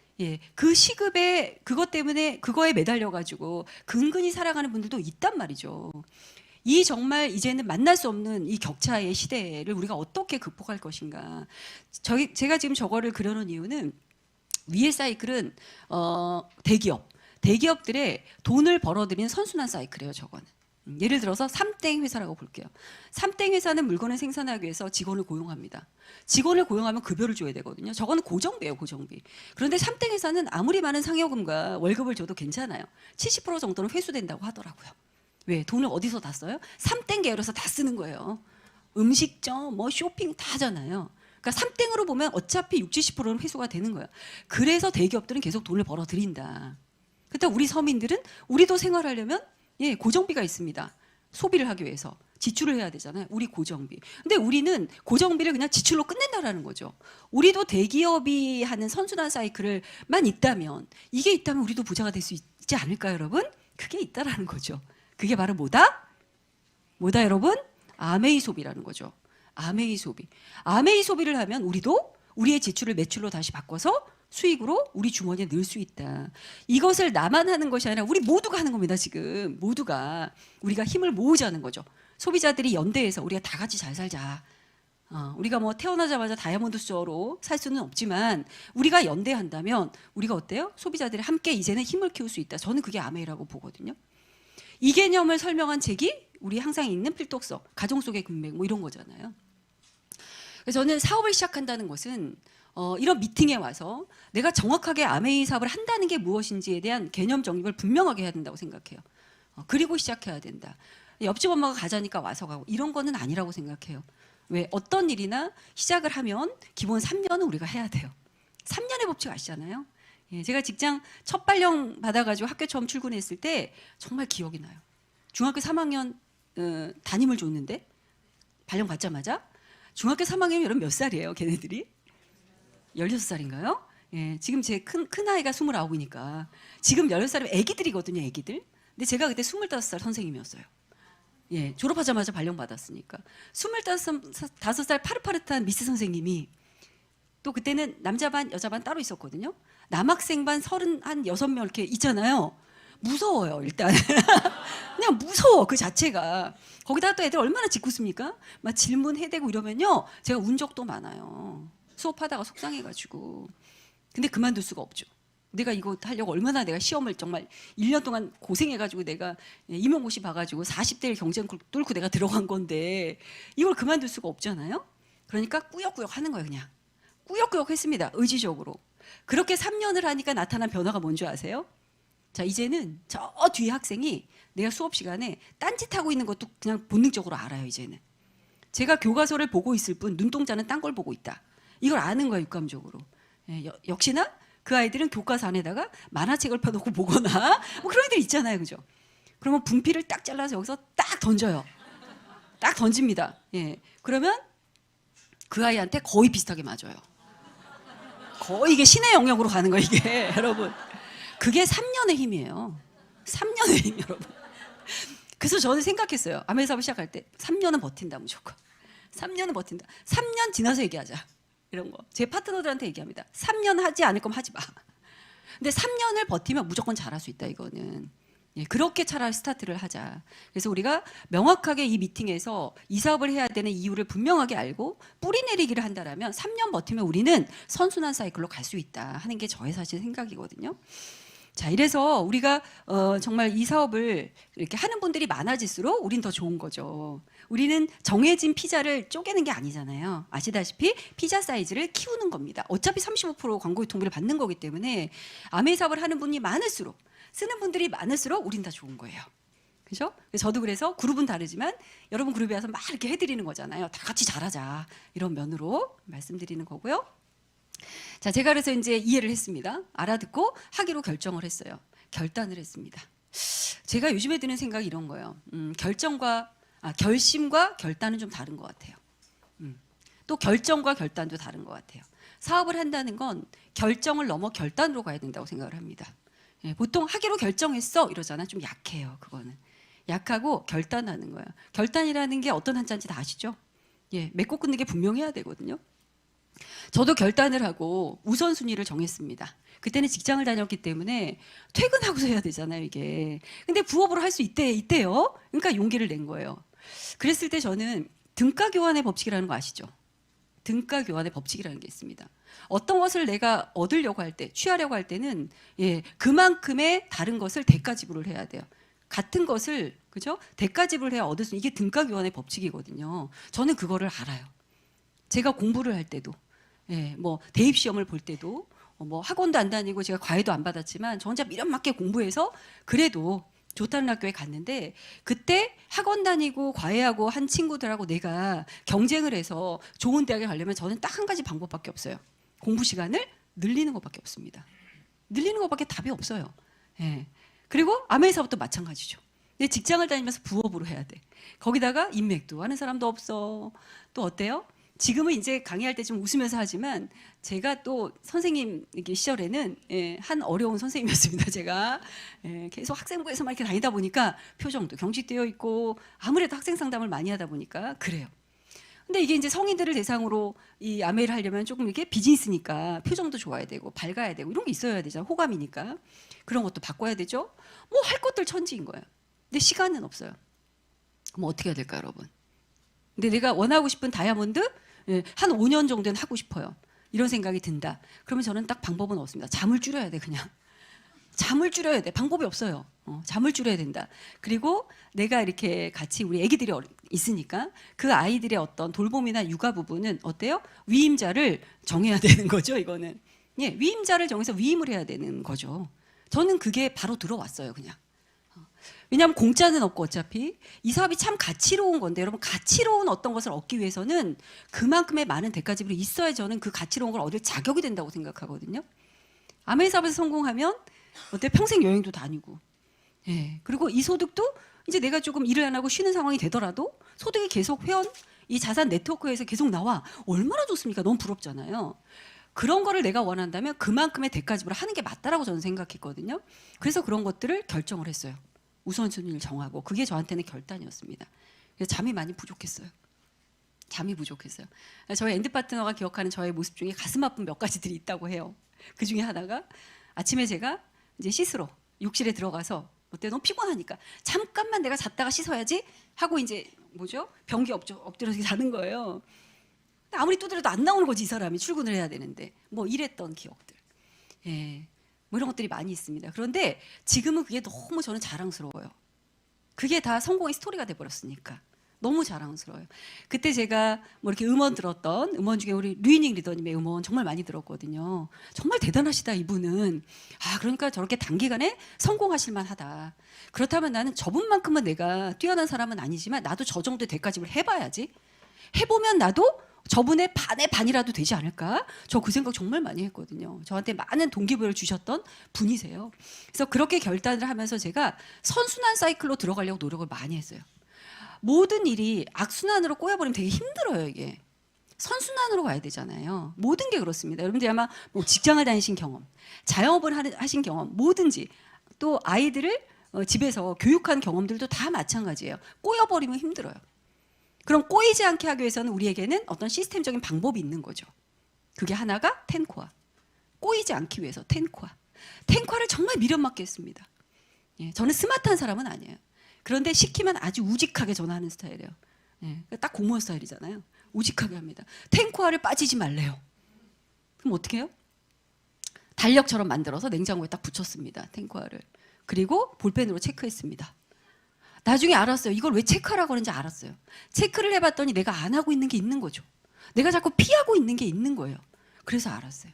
그 시급에 그것 때문에 그거에 매달려가지고 근근히 살아가는 분들도 있단 말이죠. 이 정말 이제는 만날 수 없는 이 격차의 시대를 우리가 어떻게 극복할 것인가. 제가 지금 저거를 그려놓은 이유는 위의 사이클은 대기업들의 돈을 벌어들이는 선순환 사이클이에요, 저거는. 예를 들어서 삼땡 회사라고 볼게요. 삼땡 회사는 물건을 생산하기 위해서 직원을 고용합니다. 직원을 고용하면 급여를 줘야 되거든요. 저거는 고정비예요, 고정비. 그런데 삼땡 회사는 아무리 많은 상여금과 월급을 줘도 괜찮아요. 70% 정도는 회수된다고 하더라고요. 왜? 돈을 어디서 다 써요? 삼땡 계열에서 다 쓰는 거예요. 음식점, 쇼핑 다 하잖아요. 그러니까 삼땡으로 보면 어차피 60, 70%는 회수가 되는 거예요. 그래서 대기업들은 계속 돈을 벌어들인다. 그렇다 우리 서민들은 우리도 생활하려면 고정비가 있습니다. 소비를 하기 위해서 지출을 해야 되잖아요. 우리 고정비. 근데 우리는 고정비를 그냥 지출로 끝낸다라는 거죠. 우리도 대기업이 하는 선순환 사이클을만 있다면, 이게 있다면 우리도 부자가 될 수 있지 않을까요, 여러분? 그게 있다라는 거죠. 그게 바로 뭐다? 뭐다 여러분? 아메이 소비라는 거죠. 아메이 소비. 아메이 소비를 하면 우리도 우리의 지출을 매출로 다시 바꿔서 수익으로 우리 주머니에 넣을 수 있다. 이것을 나만 하는 것이 아니라 우리 모두가 하는 겁니다. 지금 모두가 우리가 힘을 모으자는 거죠. 소비자들이 연대해서 우리가 다 같이 잘 살자. 우리가 뭐 태어나자마자 다이아몬드 수저로 살 수는 없지만 우리가 연대한다면 우리가 어때요? 소비자들이 함께 이제는 힘을 키울 수 있다. 저는 그게 아메이라고 보거든요. 이 개념을 설명한 책이 우리 항상 읽는 필독서, 가정 속의 금맥 뭐 이런 거잖아요. 그래서 저는 사업을 시작한다는 것은 이런 미팅에 와서 내가 정확하게 아메이 사업을 한다는 게 무엇인지에 대한 개념 정립을 분명하게 해야 된다고 생각해요. 그리고 시작해야 된다. 옆집 엄마가 가자니까 와서 가고 이런 거는 아니라고 생각해요. 왜 어떤 일이나 시작을 하면 기본 3년은 우리가 해야 돼요. 3년의 법칙 아시잖아요. 예, 제가 직장 첫 발령 받아가지고 학교 처음 출근했을 때 정말 기억이 나요. 중학교 3학년 담임을 줬는데 발령 받자마자 중학교 3학년이면 여러분 몇 살이에요? 걔네들이? 16살인가요? 예, 지금 제 큰 아이가 29이니까 지금 16살이면 애기들이거든요. 애기들. 근데 제가 그때 25살 선생님이었어요. 예, 졸업하자마자 발령 받았으니까 25살 파릇파릇한 미스 선생님이 또 그때는 남자 반 여자 반 따로 있었거든요. 남학생 반 36명 이렇게 있잖아요. 무서워요. 일단 그냥 무서워 그 자체가. 거기다가 또 애들 얼마나 짓궂습니까? 막 질문해대고 이러면요 제가 운 적도 많아요. 수업하다가 속상해가지고. 근데 그만둘 수가 없죠. 내가 이거 하려고 얼마나 내가 시험을 정말 1년 동안 고생해가지고 내가 임용고시 봐가지고 40대 1 경쟁 뚫고 내가 들어간 건데 이걸 그만둘 수가 없잖아요. 그러니까 꾸역꾸역 하는 거예요. 그냥 꾸역꾸역 했습니다. 의지적으로. 그렇게 3년을 하니까 나타난 변화가 뭔지 아세요? 자, 이제는 저 뒤에 학생이 내가 수업 시간에 딴짓하고 있는 것도 그냥 본능적으로 알아요. 이제는 제가 교과서를 보고 있을 뿐 눈동자는 딴 걸 보고 있다. 이걸 아는 거예요. 육감적으로. 역시나 그 아이들은 교과서 안에다가 만화책을 펴놓고 보거나 뭐 그런 애들 있잖아요. 그죠? 그러면 분필을 딱 잘라서 여기서 딱 던져요. 딱 던집니다. 예. 그러면 그 아이한테 거의 비슷하게 맞아요. 거의 이게 신의 영역으로 가는 거예요. 이게 여러분. 그게 3년의 힘이에요. 3년의 힘 여러분. 그래서 저는 생각했어요. 아메이 사업을 시작할 때 3년은 버틴다 무조건. 3년은 버틴다. 3년 지나서 얘기하자. 이런 거. 제 파트너들한테 얘기합니다. 3년 하지 않을 거면 하지 마. 근데 3년을 버티면 무조건 잘할 수 있다 이거는. 예, 그렇게 차라리 스타트를 하자. 그래서 우리가 명확하게 이 미팅에서 이 사업을 해야 되는 이유를 분명하게 알고 뿌리 내리기를 한다라면 3년 버티면 우리는 선순환 사이클로 갈 수 있다 하는 게 저의 사실 생각이거든요. 자, 이래서 우리가 정말 이 사업을 이렇게 하는 분들이 많아질수록 우린 더 좋은 거죠. 우리는 정해진 피자를 쪼개는 게 아니잖아요. 아시다시피 피자 사이즈를 키우는 겁니다. 어차피 35% 광고 유통비를 받는 거기 때문에 아메이 사업을 하는 분이 많을수록 쓰는 분들이 많을수록 우린 다 좋은 거예요. 그죠? 저도 그래서 그룹은 다르지만 여러분 그룹에 와서 막 이렇게 해드리는 거잖아요. 다 같이 잘하자 이런 면으로 말씀드리는 거고요. 자, 제가 그래서 이제 이해를 했습니다. 알아듣고 하기로 결정을 했어요. 결단을 했습니다. 제가 요즘에 드는 생각이 이런 거예요. 결심과 결단은 좀 다른 것 같아요. 또 결정과 결단도 다른 것 같아요. 사업을 한다는 건 결정을 넘어 결단으로 가야 된다고 생각을 합니다. 예, 보통 하기로 결정했어 이러잖아. 좀 약해요. 그거는 약하고 결단하는 거예요. 결단이라는 게 어떤 한자인지 다 아시죠? 예, 맺고 끊는 게 분명해야 되거든요. 저도 결단을 하고 우선순위를 정했습니다. 그때는 직장을 다녔기 때문에 퇴근하고서 해야 되잖아요, 이게. 근데 부업으로 할 수 있대요. 그러니까 용기를 낸 거예요. 그랬을 때 저는 등가 교환의 법칙이라는 거 아시죠? 등가 교환의 법칙이라는 게 있습니다. 어떤 것을 내가 얻으려고 할 때, 취하려고 할 때는 그만큼의 다른 것을 대가 지불을 해야 돼요. 같은 것을 그죠? 대가 지불을 해야 얻을 수 있는 이게 등가 교환의 법칙이거든요. 저는 그거를 알아요. 제가 공부를 할 때도 뭐 대입 시험을 볼 때도 뭐 학원도 안 다니고 제가 과외도 안 받았지만 저 혼자 미련 맞게 공부해서 그래도 좋다는 학교에 갔는데 그때 학원 다니고 과외하고 한 친구들하고 내가 경쟁을 해서 좋은 대학에 가려면 저는 딱 한 가지 방법밖에 없어요. 공부 시간을 늘리는 것밖에 없습니다. 늘리는 것밖에 답이 없어요. 그리고 아메이 사업도 마찬가지죠. 내 직장을 다니면서 부업으로 해야 돼. 거기다가 인맥도 하는 사람도 없어. 또 어때요? 지금은 이제 강의할 때 좀 웃으면서 하지만 제가 또 선생님 이렇게 시절에는 한 어려운 선생님이었습니다. 제가 계속 학생부에서만 이렇게 다니다 보니까 표정도 경직되어 있고 아무래도 학생 상담을 많이 하다 보니까 그래요. 근데 이게 이제 성인들을 대상으로 이 아메이를 하려면 조금 이렇게 비즈니스니까 표정도 좋아야 되고 밝아야 되고 이런 게 있어야 되잖아요. 호감이니까. 그런 것도 바꿔야 되죠. 뭐 할 것들 천지인 거예요. 근데 시간은 없어요. 그럼 어떻게 해야 될까요, 여러분? 근데 내가 원하고 싶은 다이아몬드 한 5년 정도는 하고 싶어요. 이런 생각이 든다. 그러면 저는 딱 방법은 없습니다. 잠을 줄여야 돼, 그냥. 잠을 줄여야 돼. 방법이 없어요. 잠을 줄여야 된다. 그리고 내가 이렇게 같이 우리 애기들이 있으니까 그 아이들의 어떤 돌봄이나 육아 부분은 어때요? 위임자를 정해야 되는 거죠, 이거는. 예, 위임자를 정해서 위임을 해야 되는 거죠. 저는 그게 바로 들어왔어요, 그냥. 왜냐하면 공짜는 없고 어차피 이 사업이 참 가치로운 건데 여러분 가치로운 어떤 것을 얻기 위해서는 그만큼의 많은 대가 지불이 있어야 저는 그 가치로운 걸 얻을 자격이 된다고 생각하거든요. 아메이 사업에서 성공하면 어때 평생 여행도 다니고 그리고 이 소득도 이제 내가 조금 일을 안 하고 쉬는 상황이 되더라도 소득이 계속 회원 이 자산 네트워크에서 계속 나와 얼마나 좋습니까? 너무 부럽잖아요. 그런 거를 내가 원한다면 그만큼의 대가 지불을 하는 게 맞다라고 저는 생각했거든요. 그래서 그런 것들을 결정을 했어요. 우선순위를 정하고 그게 저한테는 결단이었습니다. 그래서 잠이 많이 부족했어요. 잠이 부족했어요. 저희 엔드 파트너가 기억하는 저의 모습 중에 가슴 아픈 몇 가지들이 있다고 해요. 그 중에 하나가 아침에 제가 이제 씻으러 욕실에 들어가서 어때 너무 피곤하니까 잠깐만 내가 잤다가 씻어야지 하고 이제 뭐죠? 변기 엎드려서 자는 거예요. 아무리 두드려도 안 나오는 거지 이 사람이 출근을 해야 되는데 뭐 이랬던 기억들. 뭐 이런 것들이 많이 있습니다. 그런데 지금은 그게 너무 저는 자랑스러워요. 그게 다 성공의 스토리가 돼버렸으니까 너무 자랑스러워요. 그때 제가 뭐 이렇게 음원 들었던 음원 중에 우리 류이닝 리더님의 음원 정말 많이 들었거든요. 정말 대단하시다 이분은. 그러니까 저렇게 단기간에 성공하실 만하다. 그렇다면 나는 저분만큼은 내가 뛰어난 사람은 아니지만 나도 저 정도의 대가집을 해봐야지. 해보면 나도 저분의 반의 반이라도 되지 않을까? 저 그 생각 정말 많이 했거든요. 저한테 많은 동기부여를 주셨던 분이세요. 그래서 그렇게 결단을 하면서 제가 선순환 사이클로 들어가려고 노력을 많이 했어요. 모든 일이 악순환으로 꼬여버리면 되게 힘들어요, 이게. 선순환으로 가야 되잖아요. 모든 게 그렇습니다. 여러분들이 아마 뭐 직장을 다니신 경험, 자영업을 하신 경험, 뭐든지 또 아이들을 집에서 교육한 경험들도 다 마찬가지예요. 꼬여버리면 힘들어요. 그럼 꼬이지 않게 하기 위해서는 우리에게는 어떤 시스템적인 방법이 있는 거죠. 그게 하나가 텐코아. 꼬이지 않기 위해서 텐코아. 텐코아를 정말 미련맞게 했습니다. 저는 스마트한 사람은 아니에요. 그런데 시키면 아주 우직하게 전화하는 스타일이에요. 딱 공무원 스타일이잖아요. 우직하게 합니다. 텐코아를 빠지지 말래요. 그럼 어떻게 해요? 달력처럼 만들어서 냉장고에 딱 붙였습니다. 텐코아를. 그리고 볼펜으로 체크했습니다. 나중에 알았어요. 이걸 왜 체크하라고 하는지 알았어요. 체크를 해봤더니 내가 안 하고 있는 게 있는 거죠. 내가 자꾸 피하고 있는 게 있는 거예요. 그래서 알았어요.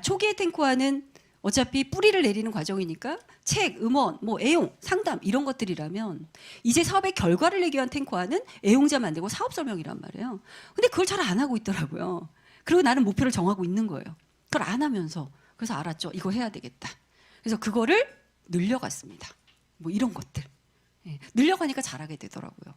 초기의 텐코아는 어차피 뿌리를 내리는 과정이니까 책, 음원, 뭐 애용, 상담 이런 것들이라면 이제 사업의 결과를 내기 위한 텐코아는 애용자 만들고 사업 설명이란 말이에요. 근데 그걸 잘 안 하고 있더라고요. 그리고 나는 목표를 정하고 있는 거예요. 그걸 안 하면서 그래서 알았죠. 이거 해야 되겠다. 그래서 그거를 늘려갔습니다. 뭐 이런 것들. 늘려가니까 잘하게 되더라고요.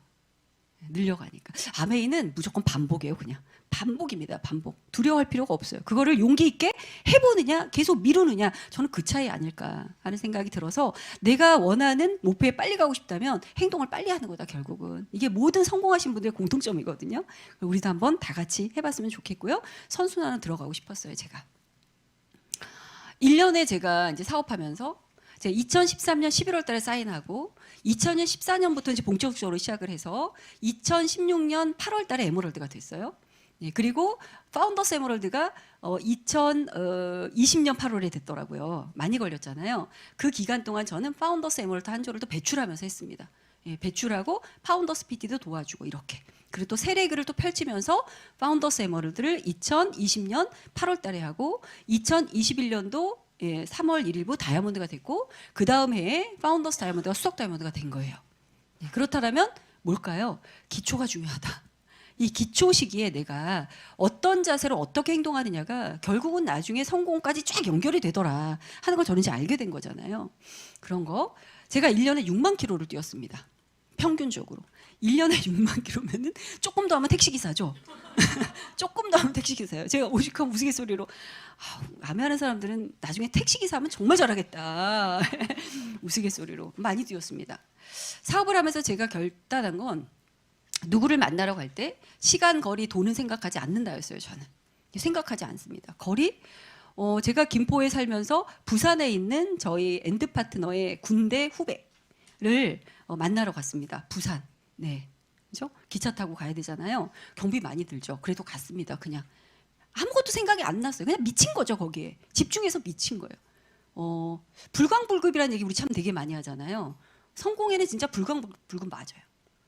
늘려가니까. 아메이는 무조건 반복이에요. 그냥 반복입니다. 반복. 두려워할 필요가 없어요. 그거를 용기 있게 해보느냐 계속 미루느냐 저는 그 차이 아닐까 하는 생각이 들어서 내가 원하는 목표에 빨리 가고 싶다면 행동을 빨리 하는 거다. 결국은 이게 모든 성공하신 분들의 공통점이거든요. 우리도 한번 다 같이 해봤으면 좋겠고요. 선순환은 들어가고 싶었어요. 제가 1년에 제가 이제 사업하면서 제가 2013년 11월 달에 사인하고 2014년부터 이제 본격적으로 시작을 해서 2016년 8월 달에 에메랄드가 됐어요. 그리고 파운더스 에메랄드가 2020년 8월에 됐더라고요. 많이 걸렸잖아요. 그 기간 동안 저는 파운더스 에메랄드 한 조를 또 배출하면서 했습니다. 배출하고 파운더스 PT도 도와주고 이렇게. 그리고 또 세례기를 또 펼치면서 파운더스 에메랄드를 2020년 8월 달에 하고 2021년도 3월 1일부 다이아몬드가 됐고 그 다음 해에 파운더스 다이아몬드가 수석 다이아몬드가 된 거예요. 그렇다면 뭘까요? 기초가 중요하다. 이 기초 시기에 내가 어떤 자세로 어떻게 행동하느냐가 결국은 나중에 성공까지 쫙 연결이 되더라 하는 걸 저는 이제 알게 된 거잖아요. 그런 거 제가 1년에 6만 킬로를 뛰었습니다. 평균적으로. 1년에 6만 킬로면은 조금 더 하면 택시기사죠. 조금 더 하면 택시기사예요. 제가 오죽하면 우스갯소리로 아메하는 사람들은 나중에 택시기사 하면 정말 잘하겠다. 우스갯소리로 많이 뛰었습니다. 사업을 하면서 제가 결단한 건 누구를 만나러 갈 때 시간, 거리, 돈은 생각하지 않는다였어요. 저는 생각하지 않습니다. 거리? 제가 김포에 살면서 부산에 있는 저희 엔드 파트너의 군대 후배를 만나러 갔습니다. 부산. 네. 그죠? 기차 타고 가야 되잖아요. 경비 많이 들죠. 그래도 갔습니다. 그냥 아무것도 생각이 안 났어요. 그냥 미친 거죠, 거기에. 집중해서 미친 거예요. 불광불급이라는 얘기 우리 참 되게 많이 하잖아요. 성공에는 진짜 불광불급 맞아요.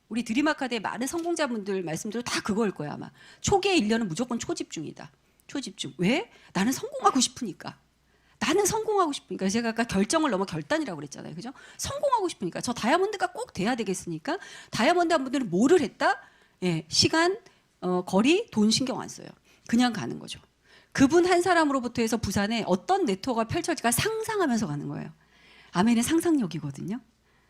우리 드림아카드의 많은 성공자분들 말씀대로 다 그거일 거야, 아마. 초기의 1년은 무조건 초집중이다. 초집중. 왜? 나는 성공하고 싶으니까. 나는 성공하고 싶으니까. 제가 아까 결정을 넘어 결단이라고 그랬잖아요. 그죠? 성공하고 싶으니까. 저 다이아몬드가 꼭 돼야 되겠으니까. 다이아몬드 한 분들은 뭐를 했다? 예, 시간, 거리, 돈 신경 안 써요. 그냥 가는 거죠. 그분 한 사람으로부터 해서 부산에 어떤 네트워크가 펼쳐질까 상상하면서 가는 거예요. 아멘의 상상력이거든요.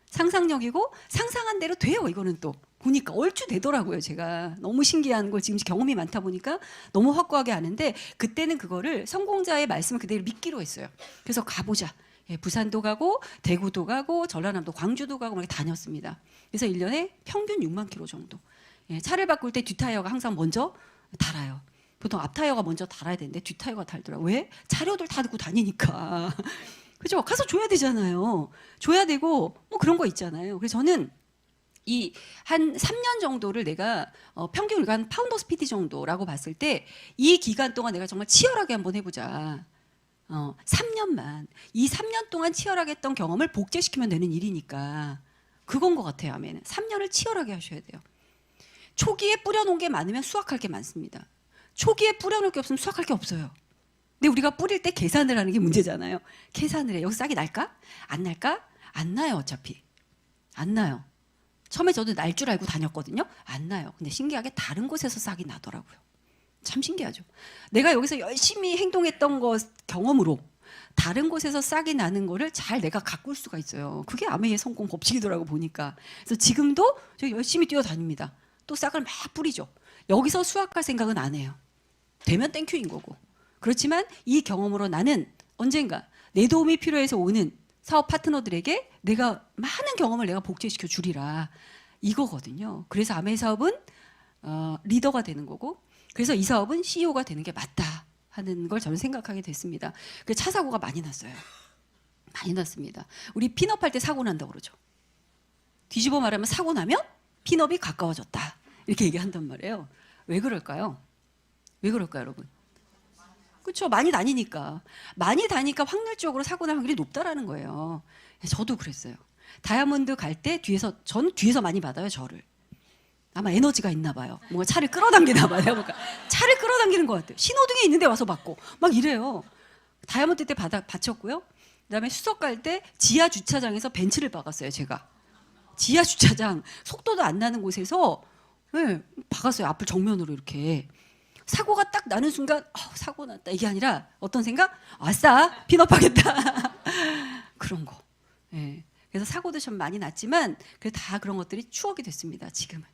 상상력이고 상상한 대로 돼요. 이거는 또 보니까 얼추 되더라고요. 제가 너무 신기한 거 지금 경험이 많다 보니까 너무 확고하게 아는데 그때는 그거를 성공자의 말씀을 그대로 믿기로 했어요. 그래서 가보자. 예, 부산도 가고 대구도 가고 전라남도 광주도 가고 이렇게 다녔습니다. 그래서 1년에 평균 6만 킬로 정도. 예, 차를 바꿀 때 뒷타이어가 항상 먼저 달아요. 보통 앞타이어가 먼저 달아야 되는데 뒷타이어가 달더라고요. 왜? 자료들 다 듣고 다니니까. 그죠? 가서 줘야 되잖아요. 줘야 되고 뭐 그런 거 있잖아요. 그래서 저는 이 한 3년 정도를 내가 평균 일간 파운더 스피드 정도라고 봤을 때 이 기간 동안 내가 정말 치열하게 한번 해보자. 3년만. 이 3년 동안 치열하게 했던 경험을 복제시키면 되는 일이니까 그건 것 같아요. 아멘은. 3년을 치열하게 하셔야 돼요. 초기에 뿌려놓은 게 많으면 수확할 게 많습니다. 초기에 뿌려놓을 게 없으면 수확할 게 없어요. 근데 우리가 뿌릴 때 계산을 하는 게 문제잖아요. 계산을 해. 여기 싹이 날까? 안 날까? 안 나요. 어차피. 안 나요. 처음에 저도 날 줄 알고 다녔거든요. 안 나요. 근데 신기하게 다른 곳에서 싹이 나더라고요. 참 신기하죠. 내가 여기서 열심히 행동했던 거 경험으로 다른 곳에서 싹이 나는 거를 잘 내가 가꿀 수가 있어요. 그게 아메의 성공 법칙이더라고 보니까. 그래서 지금도 저 열심히 뛰어다닙니다. 또 싹을 막 뿌리죠. 여기서 수확할 생각은 안 해요. 되면 땡큐인 거고. 그렇지만 이 경험으로 나는 언젠가 내 도움이 필요해서 오는 사업 파트너들에게 내가 많은 경험을 내가 복제시켜 주리라 이거거든요. 그래서 아메 사업은 리더가 되는 거고 그래서 이 사업은 CEO가 되는 게 맞다 하는 걸 저는 생각하게 됐습니다. 그래서 차 사고가 많이 났어요. 많이 났습니다. 우리 핀업할 때 사고 난다고 그러죠. 뒤집어 말하면 사고 나면 핀업이 가까워졌다 이렇게 얘기한단 말이에요. 왜 그럴까요? 왜 그럴까요, 여러분? 그렇죠. 많이 다니니까. 많이 다니니까 확률적으로 사고 날 확률이 높다라는 거예요. 저도 그랬어요. 다이아몬드 갈 때 저는 뒤에서 많이 받아요, 저를. 아마 에너지가 있나 봐요. 뭔가 차를 끌어당기나 봐요. 뭔가 차를 끌어당기는 것 같아요. 신호등에 있는데 와서 받고 막 이래요. 다이아몬드 때 받쳤고요. 그다음에 수석 갈 때 지하 주차장에서 벤츠를 박았어요, 제가. 지하 주차장 속도도 안 나는 곳에서 네, 박았어요. 앞을 정면으로 이렇게. 사고가 딱 나는 순간 사고 났다 이게 아니라 어떤 생각? 아싸 핀업하겠다 그런 거. 네. 그래서 사고도 좀 많이 났지만 다 그런 것들이 추억이 됐습니다. 지금은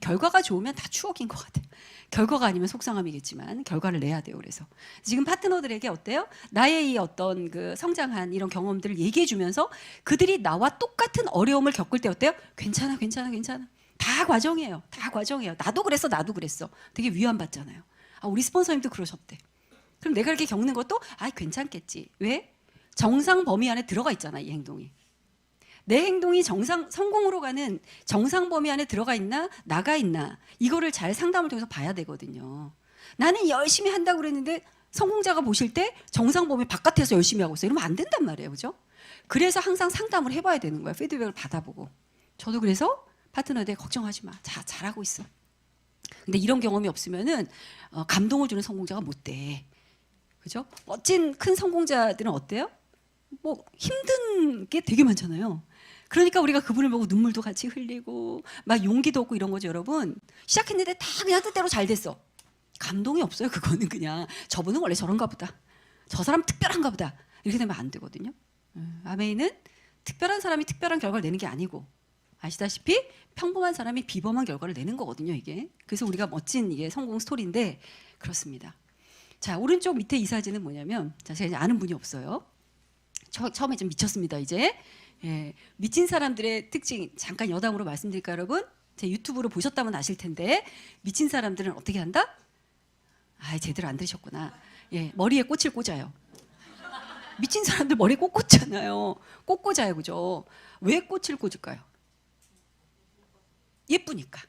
결과가 좋으면 다 추억인 것 같아요. 결과가 아니면 속상함이겠지만 결과를 내야 돼요. 그래서 지금 파트너들에게 어때요? 나의 이 어떤 그 성장한 이런 경험들을 얘기해주면서 그들이 나와 똑같은 어려움을 겪을 때 어때요? 괜찮아 괜찮아 괜찮아 다 과정이에요. 다 과정이에요. 나도 그랬어 나도 그랬어 되게 위안받잖아요. 우리 스폰서님도 그러셨대. 그럼 내가 이렇게 겪는 것도 괜찮겠지. 왜? 정상 범위 안에 들어가 있잖아, 이 행동이. 내 행동이 성공으로 가는 정상 범위 안에 들어가 있나 나가 있나 이거를 잘 상담을 통해서 봐야 되거든요. 나는 열심히 한다고 그랬는데 성공자가 보실 때 정상 범위 바깥에서 열심히 하고 있어요. 이러면 안 된단 말이에요. 그죠? 그래서 항상 상담을 해봐야 되는 거야. 피드백을 받아보고. 저도 그래서 파트너들 걱정하지 마. 잘하고 있어. 근데 이런 경험이 없으면은 감동을 주는 성공자가 못 돼. 그죠? 멋진 큰 성공자들은 어때요? 뭐 힘든 게 되게 많잖아요. 그러니까 우리가 그분을 보고 눈물도 같이 흘리고 막 용기도 얻고 이런 거죠, 여러분. 시작했는데 다 그냥 뜻대로 잘 됐어. 감동이 없어요. 그거는 그냥 저분은 원래 저런가 보다. 저 사람 특별한가 보다. 이렇게 되면 안 되거든요. 아메이는 특별한 사람이 특별한 결과를 내는 게 아니고 아시다시피 평범한 사람이 비범한 결과를 내는 거거든요, 이게. 그래서 우리가 멋진 이게 성공 스토리인데 그렇습니다. 자, 오른쪽 밑에 이 사진은 뭐냐면, 자, 제가 이제 아는 분이 없어요. 처음에 좀 미쳤습니다, 이제. 예, 미친 사람들의 특징 잠깐 여담으로 말씀드릴까요, 여러분? 제 유튜브로 보셨다면 아실 텐데 미친 사람들은 어떻게 한다? 아, 제대로 안 들으셨구나. 예, 머리에 꽃을 꽂아요. 미친 사람들 머리에 꽃 꽂잖아요. 꽃 꽂아요, 그죠? 왜 꽃을 꽂을까요? 예쁘니까.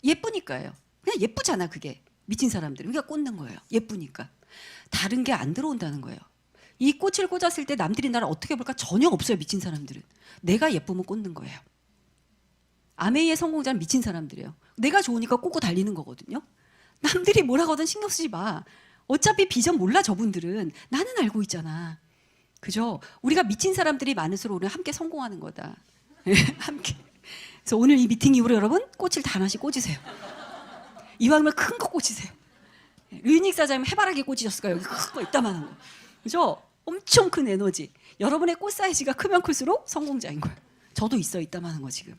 예쁘니까요. 그냥 예쁘잖아, 그게. 미친 사람들은. 그러니까 꽂는 거예요. 예쁘니까. 다른 게 안 들어온다는 거예요. 이 꽃을 꽂았을 때 남들이 나를 어떻게 볼까 전혀 없어요, 미친 사람들은. 내가 예쁘면 꽂는 거예요. 아메이의 성공자는 미친 사람들이에요. 내가 좋으니까 꽂고 달리는 거거든요. 남들이 뭐라고 하든 신경 쓰지 마. 어차피 비전 몰라, 저분들은. 나는 알고 있잖아. 그죠? 우리가 미친 사람들이 많을수록 우리는 함께 성공하는 거다. 함께. 그래서 오늘 이 미팅 이후로 여러분 꽃을 다 하나씩 꽂으세요. 이왕이면 큰 거 꽂으세요. 류인익 사장님 해바라기 꽂으셨을까요? 여기 큰 거 이따만한 거. 그죠? 엄청 큰 에너지. 여러분의 꽃 사이즈가 크면 클수록 성공자인 거예요. 저도 있어, 이따만한 거 지금.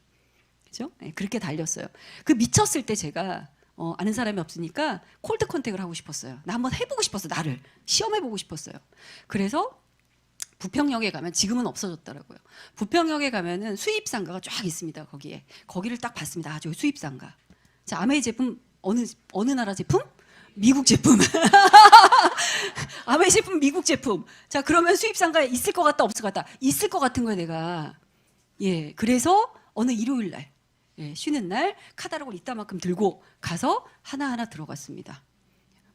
그죠? 네, 그렇게 달렸어요. 그 미쳤을 때 제가 아는 사람이 없으니까 콜드 컨택을 하고 싶었어요. 나 한번 해보고 싶었어요. 나를 시험해보고 싶었어요. 그래서 부평역에 가면, 지금은 없어졌더라고요. 부평역에 가면은 수입상가가 쫙 있습니다. 거기를 딱 봤습니다. 아, 저기 수입상가. 자, 아메이 제품 어느 나라 제품? 미국 제품. 아메이 제품 미국 제품. 자, 그러면 수입상가에 있을 것 같다, 없을 것 같다? 있을 것 같은 거예요, 내가. 예, 그래서 어느 일요일 날, 예, 쉬는 날 카탈로그를 이따만큼 들고 가서 하나하나 들어갔습니다.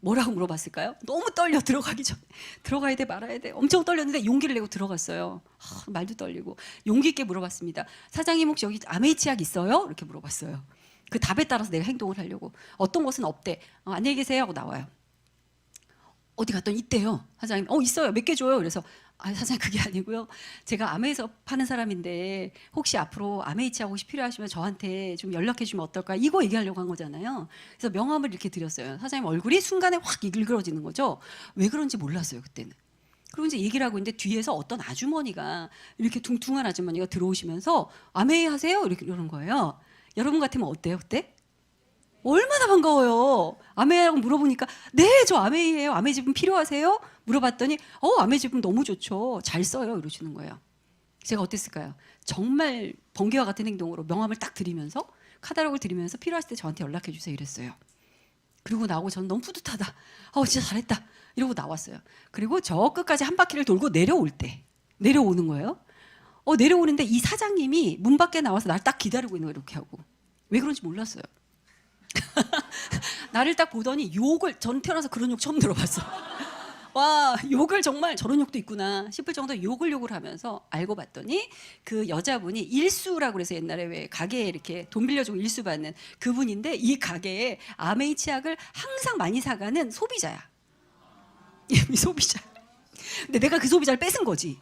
뭐라고 물어봤을까요? 너무 떨려, 들어가기 전에. 들어가야 돼, 말아야 돼. 엄청 떨렸는데 용기를 내고 들어갔어요. 말도 떨리고. 용기 있게 물어봤습니다. 사장님 혹시 여기 아메이 치약 있어요? 이렇게 물어봤어요. 그 답에 따라서 내가 행동을 하려고. 어떤 것은 없대. 안녕히 계세요 하고 나와요. 어디 갔더니 있대요. 사장님, 있어요. 몇 개 줘요. 그래서 사장님 그게 아니고요. 제가 아메이에서 파는 사람인데 혹시 앞으로 아메이 치약 혹시 필요하시면 저한테 좀 연락해 주면 어떨까? 이거 얘기하려고 한 거잖아요. 그래서 명함을 이렇게 드렸어요. 사장님 얼굴이 순간에 확 일그러지는 거죠. 왜 그런지 몰랐어요, 그때는. 그리고 이제 얘기를 하고 있는데 뒤에서 어떤 아주머니가, 이렇게 둥둥한 아주머니가 들어오시면서 아메이 하세요? 이렇게 이러는 거예요. 여러분 같으면 어때요, 그때? 얼마나 반가워요. 아메이라고 물어보니까 네, 저 아메이예요. 아메이 제품 필요하세요? 물어봤더니 아메이 제품 너무 좋죠. 잘 써요. 이러시는 거예요. 제가 어땠을까요? 정말 번개와 같은 행동으로 명함을 딱 드리면서, 카탈로그를 드리면서 필요하실 때 저한테 연락해 주세요 이랬어요. 그리고 나오고 저는 너무 뿌듯하다. 진짜 잘했다. 이러고 나왔어요. 그리고 저 끝까지 한 바퀴를 돌고 내려오는 거예요. 내려오는데 이 사장님이 문 밖에 나와서 날 딱 기다리고 있는 거예요. 이렇게 하고. 왜 그런지 몰랐어요. 나를 딱 보더니 전 태어나서 그런 욕 처음 들어봤어. 와, 욕을 정말 저런 욕도 있구나 싶을 정도 욕을 하면서 알고 봤더니 그 여자분이 일수라고 그래서 옛날에 왜 가게에 이렇게 돈 빌려주고 일수 받는 그분인데, 이 가게에 아메이 치약을 항상 많이 사가는 소비자야. 이 소비자. 근데 내가 그 소비자를 뺏은 거지.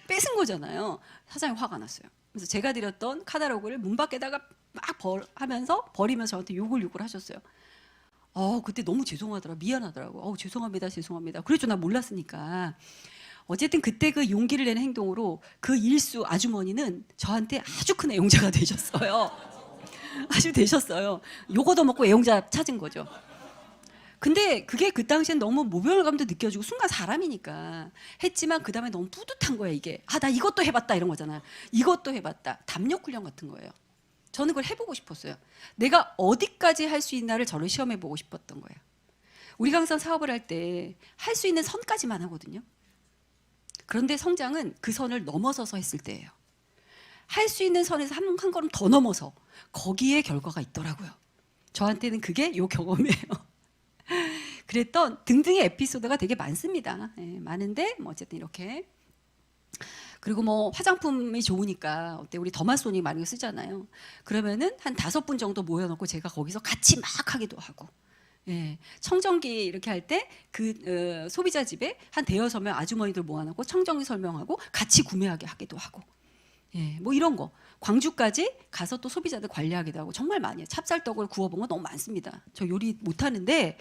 뺏은 거잖아요. 사장님 화가 났어요. 그래서 제가 드렸던 카탈로그를 문 밖에다가 막 하면서 버리면서 저한테 욕을 하셨어요. 그때 너무 죄송하더라, 미안하더라고. 죄송합니다. 그랬죠, 나 몰랐으니까. 어쨌든 그때 그 용기를 내는 행동으로 그 일수 아주머니는 저한테 아주 큰 애용자가 되셨어요. 아주 되셨어요. 욕 얻어먹고 애용자 찾은 거죠. 근데 그게 그 당시엔 너무 모멸감도 느껴지고, 순간 사람이니까 했지만 그 다음에 너무 뿌듯한 거예요, 이게. 나 이것도 해봤다, 이런 거잖아요. 이것도 해봤다. 담력 훈련 같은 거예요. 저는 그걸 해보고 싶었어요. 내가 어디까지 할 수 있나를 저를 시험해보고 싶었던 거예요. 우리가 항상 사업을 할 때 할 수 있는 선까지만 하거든요. 그런데 성장은 그 선을 넘어서서 했을 때예요. 할 수 있는 선에서 한 걸음 더 넘어서 거기에 결과가 있더라고요. 저한테는 그게 요 경험이에요. 그랬던 등등의 에피소드가 되게 많습니다. 많은데 어쨌든 이렇게. 그리고 화장품이 좋으니까 어때, 우리 더마소닉 많이 쓰잖아요. 그러면은 한 5분 정도 모여놓고 제가 거기서 같이 막 하기도 하고, 청정기 이렇게 할 때 그 소비자 집에 한 대여섯 명 아주머니들 모아놓고 청정기 설명하고 같이 구매하게 하기도 하고, 이런 거. 광주까지 가서 또 소비자들 관리하기도 하고 정말 많이 해요. 찹쌀떡을 구워본 거 너무 많습니다. 저 요리 못하는데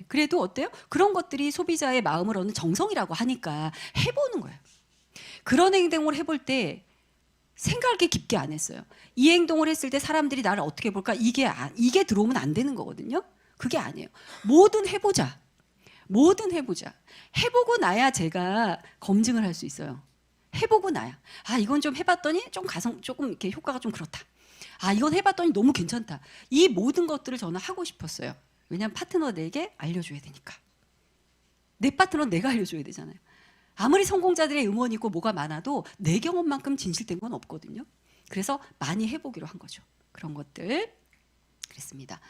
그래도 어때요? 그런 것들이 소비자의 마음을 얻는 정성이라고 하니까 해보는 거예요. 그런 행동을 해볼 때 생각을 이렇게 깊게 안 했어요. 이 행동을 했을 때 사람들이 나를 어떻게 볼까? 이게 들어오면 안 되는 거거든요. 그게 아니에요. 뭐든 해보자. 뭐든 해보자. 해보고 나야 제가 검증을 할 수 있어요. 해보고 나야. 아, 이건 좀 해봤더니 조금 이렇게 효과가 좀 그렇다. 아, 이건 해봤더니 너무 괜찮다. 이 모든 것들을 저는 하고 싶었어요. 왜냐하면 파트너에게 알려줘야 되니까. 내 파트너는 내가 알려줘야 되잖아요. 아무리 성공자들의 음원이 있고 뭐가 많아도 내 경험만큼 진실된 건 없거든요. 그래서 많이 해보기로 한 거죠. 그런 것들. 그랬습니다.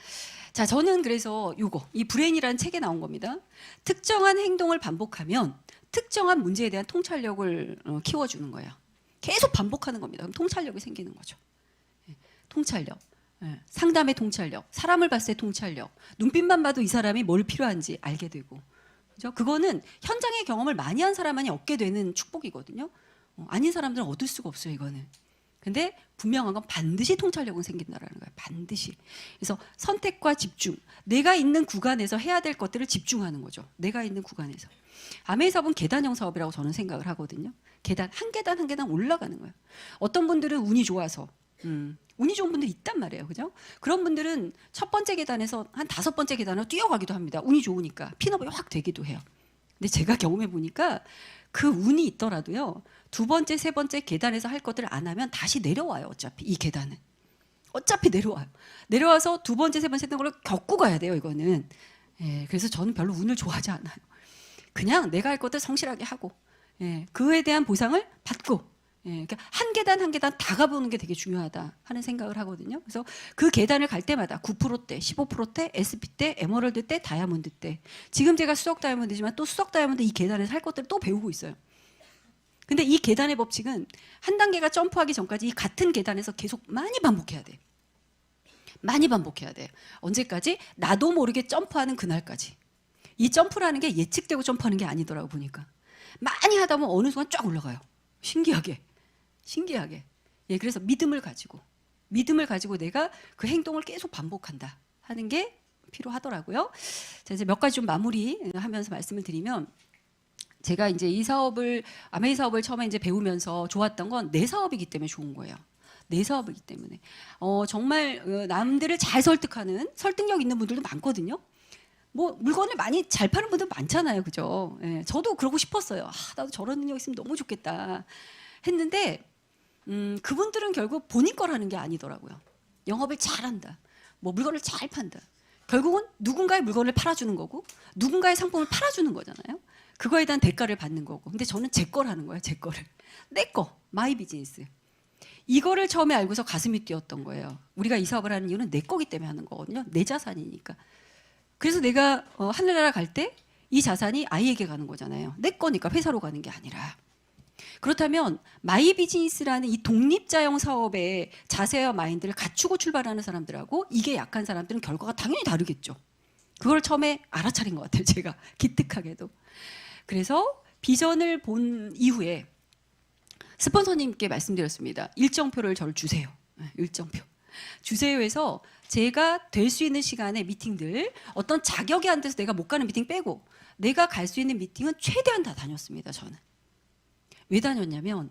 자, 저는 그래서 이 브레인이라는 책에 나온 겁니다. 특정한 행동을 반복하면 특정한 문제에 대한 통찰력을 키워주는 거예요. 계속 반복하는 겁니다. 그럼 통찰력이 생기는 거죠. 통찰력. 상담의 통찰력. 사람을 봤을 때 통찰력. 눈빛만 봐도 이 사람이 뭘 필요한지 알게 되고. 그죠? 그거는 현장의 경험을 많이 한 사람만이 얻게 되는 축복이거든요. 아닌 사람들은 얻을 수가 없어요, 이거는. 근데 분명한 건 반드시 통찰력은 생긴다라는 거예요. 반드시. 그래서 선택과 집중. 내가 있는 구간에서 해야 될 것들을 집중하는 거죠. 내가 있는 구간에서. 아메이 사업은 계단형 사업이라고 저는 생각을 하거든요. 한 계단 올라가는 거예요. 어떤 분들은 운이 좋아서 운이 좋은 분들이 있단 말이에요. 그죠? 그런 분들은 첫 번째 계단에서 한 5번째 계단으로 뛰어가기도 합니다. 운이 좋으니까. 핀업이 확 되기도 해요. 근데 제가 경험해 보니까 그 운이 있더라도요. 2번째, 3번째 계단에서 할 것들을 안 하면 다시 내려와요. 어차피 이 계단은. 어차피 내려와요. 내려와서 2번째, 3번째 했던 걸 겪고 가야 돼요. 이거는. 그래서 저는 별로 운을 좋아하지 않아요. 그냥 내가 할 것들 성실하게 하고 그에 대한 보상을 받고 그러니까 한 계단 다 가보는 게 되게 중요하다 하는 생각을 하거든요. 그래서 그 계단을 갈 때마다 9%대, 15%대, SP 때, 에메랄드 때, 다이아몬드 때. 지금 제가 수석 다이아몬드지만 또 수석 다이아몬드 이 계단에서 할 것들을 또 배우고 있어요. 근데 이 계단의 법칙은 한 단계가 점프하기 전까지 이 같은 계단에서 계속 많이 반복해야 돼. 많이 반복해야 돼. 언제까지? 나도 모르게 점프하는 그날까지. 이 점프라는 게 예측되고 점프하는 게 아니더라고 보니까. 많이 하다 보면 어느 순간 쫙 올라가요. 신기하게. 그래서 믿음을 가지고 내가 그 행동을 계속 반복한다 하는 게 필요하더라고요. 자, 이제 몇 가지 좀 마무리하면서 말씀을 드리면, 제가 이제 아메이 사업을 처음에 이제 배우면서 좋았던 건 내 사업이기 때문에 좋은 거예요. 내 사업이기 때문에. 정말 남들을 잘 설득력 있는 분들도 많거든요. 뭐 물건을 많이 잘 파는 분들 많잖아요, 그죠? 저도 그러고 싶었어요. 나도 저런 능력 있으면 너무 좋겠다 했는데 그분들은 결국 본인 거라는 게 아니더라고요. 영업을 잘한다, 뭐 물건을 잘 판다. 결국은 누군가의 물건을 팔아주는 거고 누군가의 상품을 팔아주는 거잖아요. 그거에 대한 대가를 받는 거고. 근데 저는 제 거라는 거예요. 제 거를. 내 거, 마이 비즈니스. 이거를 처음에 알고서 가슴이 뛰었던 거예요. 우리가 이 사업을 하는 이유는 내 거기 때문에 하는 거거든요. 내 자산이니까. 그래서 내가 하늘나라 갈 때 이 자산이 아이에게 가는 거잖아요. 내 거니까 회사로 가는 게 아니라. 그렇다면 마이 비즈니스라는 이 독립자형 사업의 자세와 마인드를 갖추고 출발하는 사람들하고 이게 약한 사람들은 결과가 당연히 다르겠죠. 그걸 처음에 알아차린 것 같아요. 제가 기특하게도. 그래서 비전을 본 이후에 스폰서님께 말씀드렸습니다. 일정표를 저를 주세요. 일정표. 주세요 해서 제가 될 수 있는 시간에 미팅들, 어떤 자격이 안 돼서 내가 못 가는 미팅 빼고 내가 갈 수 있는 미팅은 최대한 다 다녔습니다. 저는. 왜 다녔냐면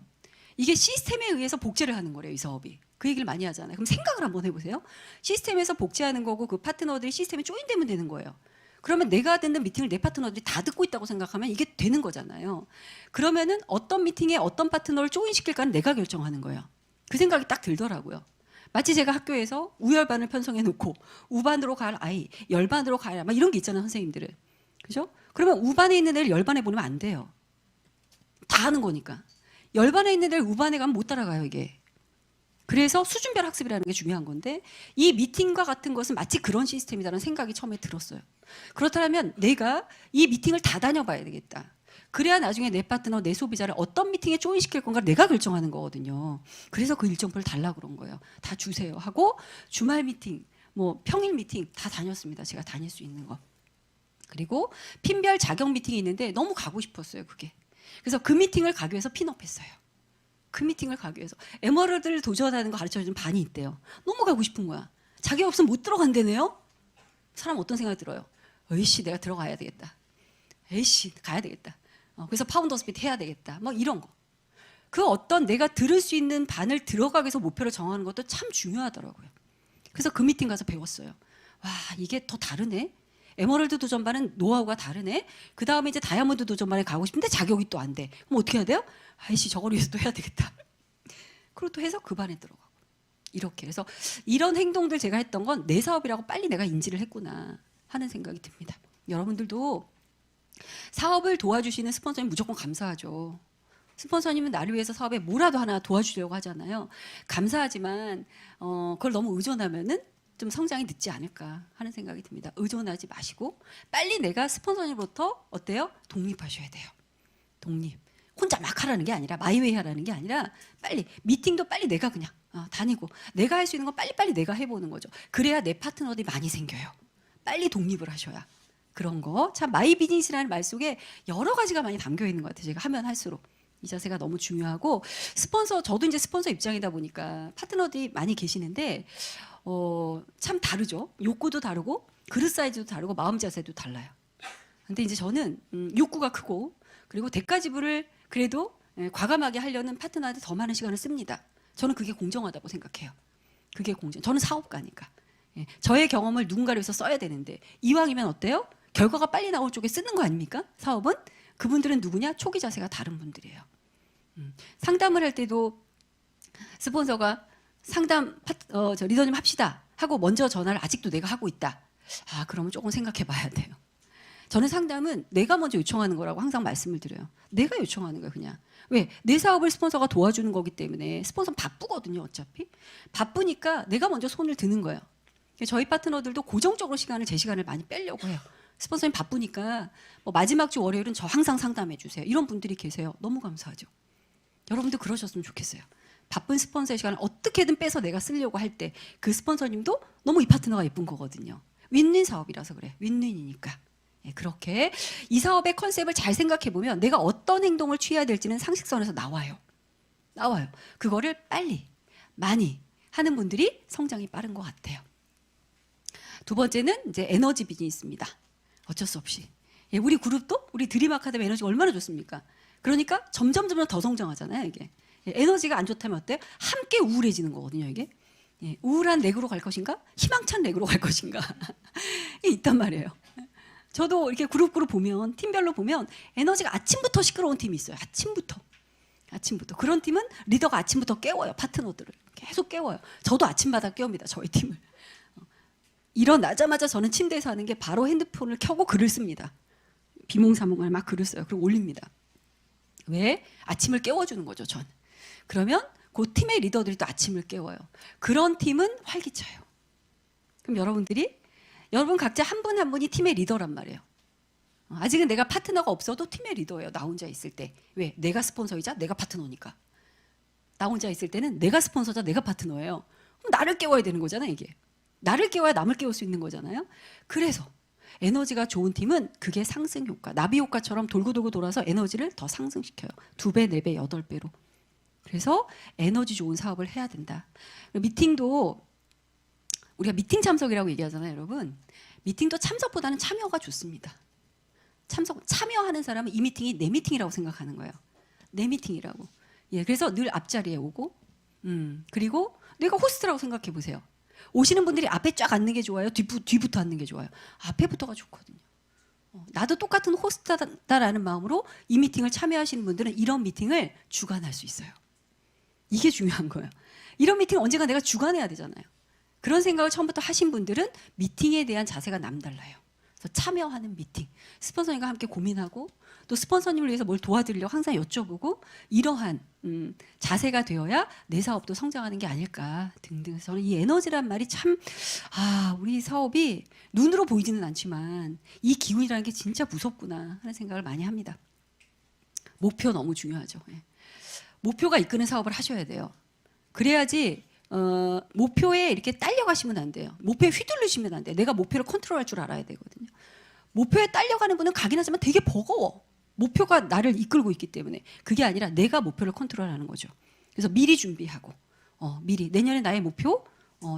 이게 시스템에 의해서 복제를 하는 거래요. 이 사업이. 그 얘기를 많이 하잖아요. 그럼 생각을 한번 해보세요. 시스템에서 복제하는 거고 그 파트너들이 시스템에 조인되면 되는 거예요. 그러면 내가 듣는 미팅을 내 파트너들이 다 듣고 있다고 생각하면 이게 되는 거잖아요. 그러면은 어떤 미팅에 어떤 파트너를 조인시킬까는 내가 결정하는 거예요. 그 생각이 딱 들더라고요. 마치 제가 학교에서 우열반을 편성해 놓고 우반으로 갈 아이, 열반으로 가야 막 이런 게 있잖아요, 선생님들은. 그죠? 그러면 우반에 있는 애를 열반에 보내면 안 돼요. 다 하는 거니까. 열반에 있는 애를 우반에 가면 못 따라가요, 이게. 그래서 수준별 학습이라는 게 중요한 건데 이 미팅과 같은 것은 마치 그런 시스템이라는 생각이 처음에 들었어요. 그렇다면 내가 이 미팅을 다 다녀봐야 되겠다. 그래야 나중에 내 파트너, 내 소비자를 어떤 미팅에 조인시킬 건가 내가 결정하는 거거든요. 그래서 그 일정표를 달라고 그런 거예요. 다 주세요 하고 주말 미팅, 뭐 평일 미팅 다 다녔습니다. 제가 다닐 수 있는 거. 그리고 핀별 자격 미팅이 있는데 너무 가고 싶었어요. 그게. 그래서 그 미팅을 가기 위해서 핀업했어요. 그 미팅을 가기 위해서. 에머럴드를 도전하는 거 가르쳐주는 반이 있대요. 너무 가고 싶은 거야. 자격 없으면 못 들어간다네요. 사람 어떤 생각이 들어요? 에이씨 내가 들어가야 되겠다. 에이씨 가야 되겠다. 그래서 파운더 스피드 해야 되겠다. 뭐 이런 거. 그 어떤 내가 들을 수 있는 반을 들어가기 위해서 목표를 정하는 것도 참 중요하더라고요. 그래서 그 미팅 가서 배웠어요. 와, 이게 더 다르네. 에메랄드 도전반은 노하우가 다르네. 그 다음에 이제 다이아몬드 도전반에 가고 싶은데 자격이 또 안 돼. 그럼 어떻게 해야 돼요? 아이씨, 저걸 위해서 또 해야 되겠다. 그리고 또 해서 그 반에 들어가고. 이렇게. 그래서 이런 행동들 제가 했던 건 내 사업이라고 빨리 내가 인지를 했구나 하는 생각이 듭니다. 여러분들도 사업을 도와주시는 스폰서님 무조건 감사하죠. 스폰서님은 나를 위해서 사업에 뭐라도 하나 도와주려고 하잖아요. 감사하지만 그걸 너무 의존하면은 좀 성장이 늦지 않을까 하는 생각이 듭니다. 의존하지 마시고 빨리 내가 스폰서님으로부터 어때요? 독립하셔야 돼요. 독립. 혼자 막 하라는 게 아니라 마이웨이 하라는 게 아니라 빨리 미팅도 빨리 내가 그냥 다니고 내가 할 수 있는 건 빨리빨리 내가 해보는 거죠. 그래야 내 파트너들이 많이 생겨요. 빨리 독립을 하셔야. 그런 거. 참 마이 비즈니스라는 말 속에 여러 가지가 많이 담겨 있는 것 같아요. 제가 하면 할수록. 이 자세가 너무 중요하고 스폰서 저도 이제 스폰서 입장이다 보니까 파트너들이 많이 계시는데 참 다르죠. 욕구도 다르고 그릇 사이즈도 다르고 마음 자세도 달라요. 근데 이제 저는 욕구가 크고 그리고 대가 지불을 그래도 과감하게 하려는 파트너한테 더 많은 시간을 씁니다. 저는 그게 공정하다고 생각해요. 그게 공정. 저는 사업가니까. 저의 경험을 누군가를 위해서 써야 되는데 이왕이면 어때요? 결과가 빨리 나올 쪽에 쓰는 거 아닙니까? 사업은? 그분들은 누구냐? 초기 자세가 다른 분들이에요. 상담을 할 때도 스폰서가 상담 저 리더님 합시다 하고 먼저 전화를 아직도 내가 하고 있다. 그러면 조금 생각해 봐야 돼요. 저는 상담은 내가 먼저 요청하는 거라고 항상 말씀을 드려요. 내가 요청하는 거예요, 그냥. 왜? 내 사업을 스폰서가 도와주는 거기 때문에 스폰서는 바쁘거든요, 어차피. 바쁘니까 내가 먼저 손을 드는 거예요. 저희 파트너들도 고정적으로 제 시간을 많이 빼려고 해요. 스폰서님 바쁘니까 뭐 마지막 주 월요일은 저 항상 상담해 주세요. 이런 분들이 계세요. 너무 감사하죠. 여러분도 그러셨으면 좋겠어요. 바쁜 스폰서의 시간을 어떻게든 빼서 내가 쓰려고 할 때 그 스폰서님도 너무 이 파트너가 예쁜 거거든요. 윈윈 사업이라서 그래. 윈윈이니까. 그렇게 이 사업의 컨셉을 잘 생각해 보면 내가 어떤 행동을 취해야 될지는 상식선에서 나와요. 그거를 빨리, 많이 하는 분들이 성장이 빠른 것 같아요. 두 번째는 이제 에너지 비즈니스입니다. 어쩔 수 없이. 우리 그룹도 우리 드림 아카데미 에너지가 얼마나 좋습니까? 그러니까 점점 더 성장하잖아요, 이게. 에너지가 안 좋다면 어때요? 함께 우울해지는 거거든요, 이게. 우울한 렉으로 갈 것인가? 희망찬 렉으로 갈 것인가? 이게 있단 말이에요. 저도 이렇게 그룹 보면, 팀별로 보면 에너지가 아침부터 시끄러운 팀이 있어요. 아침부터. 그런 팀은 리더가 아침부터 깨워요, 파트너들을. 계속 깨워요. 저도 아침마다 깨웁니다, 저희 팀을. 일어나자마자 저는 침대에서 하는 게 바로 핸드폰을 켜고 글을 씁니다. 비몽사몽을 막 글을 써요. 그리고 올립니다. 왜? 아침을 깨워주는 거죠, 전. 그러면 그 팀의 리더들이 또 아침을 깨워요. 그런 팀은 활기차요. 그럼 여러분 각자 한 분 한 분이 팀의 리더란 말이에요. 아직은 내가 파트너가 없어도 팀의 리더예요. 나 혼자 있을 때. 왜? 내가 스폰서이자 내가 파트너니까. 나 혼자 있을 때는 내가 스폰서자 내가 파트너예요. 그럼 나를 깨워야 되는 거잖아요, 이게. 나를 깨워야 남을 깨울 수 있는 거잖아요. 그래서 에너지가 좋은 팀은 그게 상승 효과, 나비 효과처럼 돌고 돌아서 에너지를 더 상승시켜요. 2배, 4배, 8배로. 그래서 에너지 좋은 사업을 해야 된다. 미팅도 우리가 미팅 참석이라고 얘기하잖아요, 여러분. 미팅도 참석보다는 참여가 좋습니다. 참여하는 사람은 이 미팅이 내 미팅이라고 생각하는 거예요. 내 미팅이라고. 그래서 늘 앞자리에 오고, 그리고 내가 호스트라고 생각해 보세요. 오시는 분들이 앞에 쫙 앉는 게 좋아요? 뒤부터 앉는 게 좋아요? 앞에부터가 좋거든요. 나도 똑같은 호스트다라는 마음으로 이 미팅을 참여하시는 분들은 이런 미팅을 주관할 수 있어요. 이게 중요한 거예요. 이런 미팅 언젠가 내가 주관해야 되잖아요. 그런 생각을 처음부터 하신 분들은 미팅에 대한 자세가 남달라요. 그래서 참여하는 미팅, 스폰서님과 함께 고민하고 또 스폰서님을 위해서 뭘 도와드리려고 항상 여쭤보고 이러한 자세가 되어야 내 사업도 성장하는 게 아닐까 등등. 저는 이 에너지란 말이 참 우리 사업이 눈으로 보이지는 않지만 이 기운이라는 게 진짜 무섭구나 하는 생각을 많이 합니다. 목표 너무 중요하죠. 목표가 이끄는 사업을 하셔야 돼요. 그래야지 목표에 이렇게 딸려가시면 안 돼요. 목표에 휘둘리시면 안 돼요. 내가 목표를 컨트롤할 줄 알아야 되거든요. 목표에 딸려가는 분은 가긴 하지만 되게 버거워. 목표가 나를 이끌고 있기 때문에. 그게 아니라 내가 목표를 컨트롤하는 거죠. 그래서 미리 준비하고 미리 내년에 나의 목표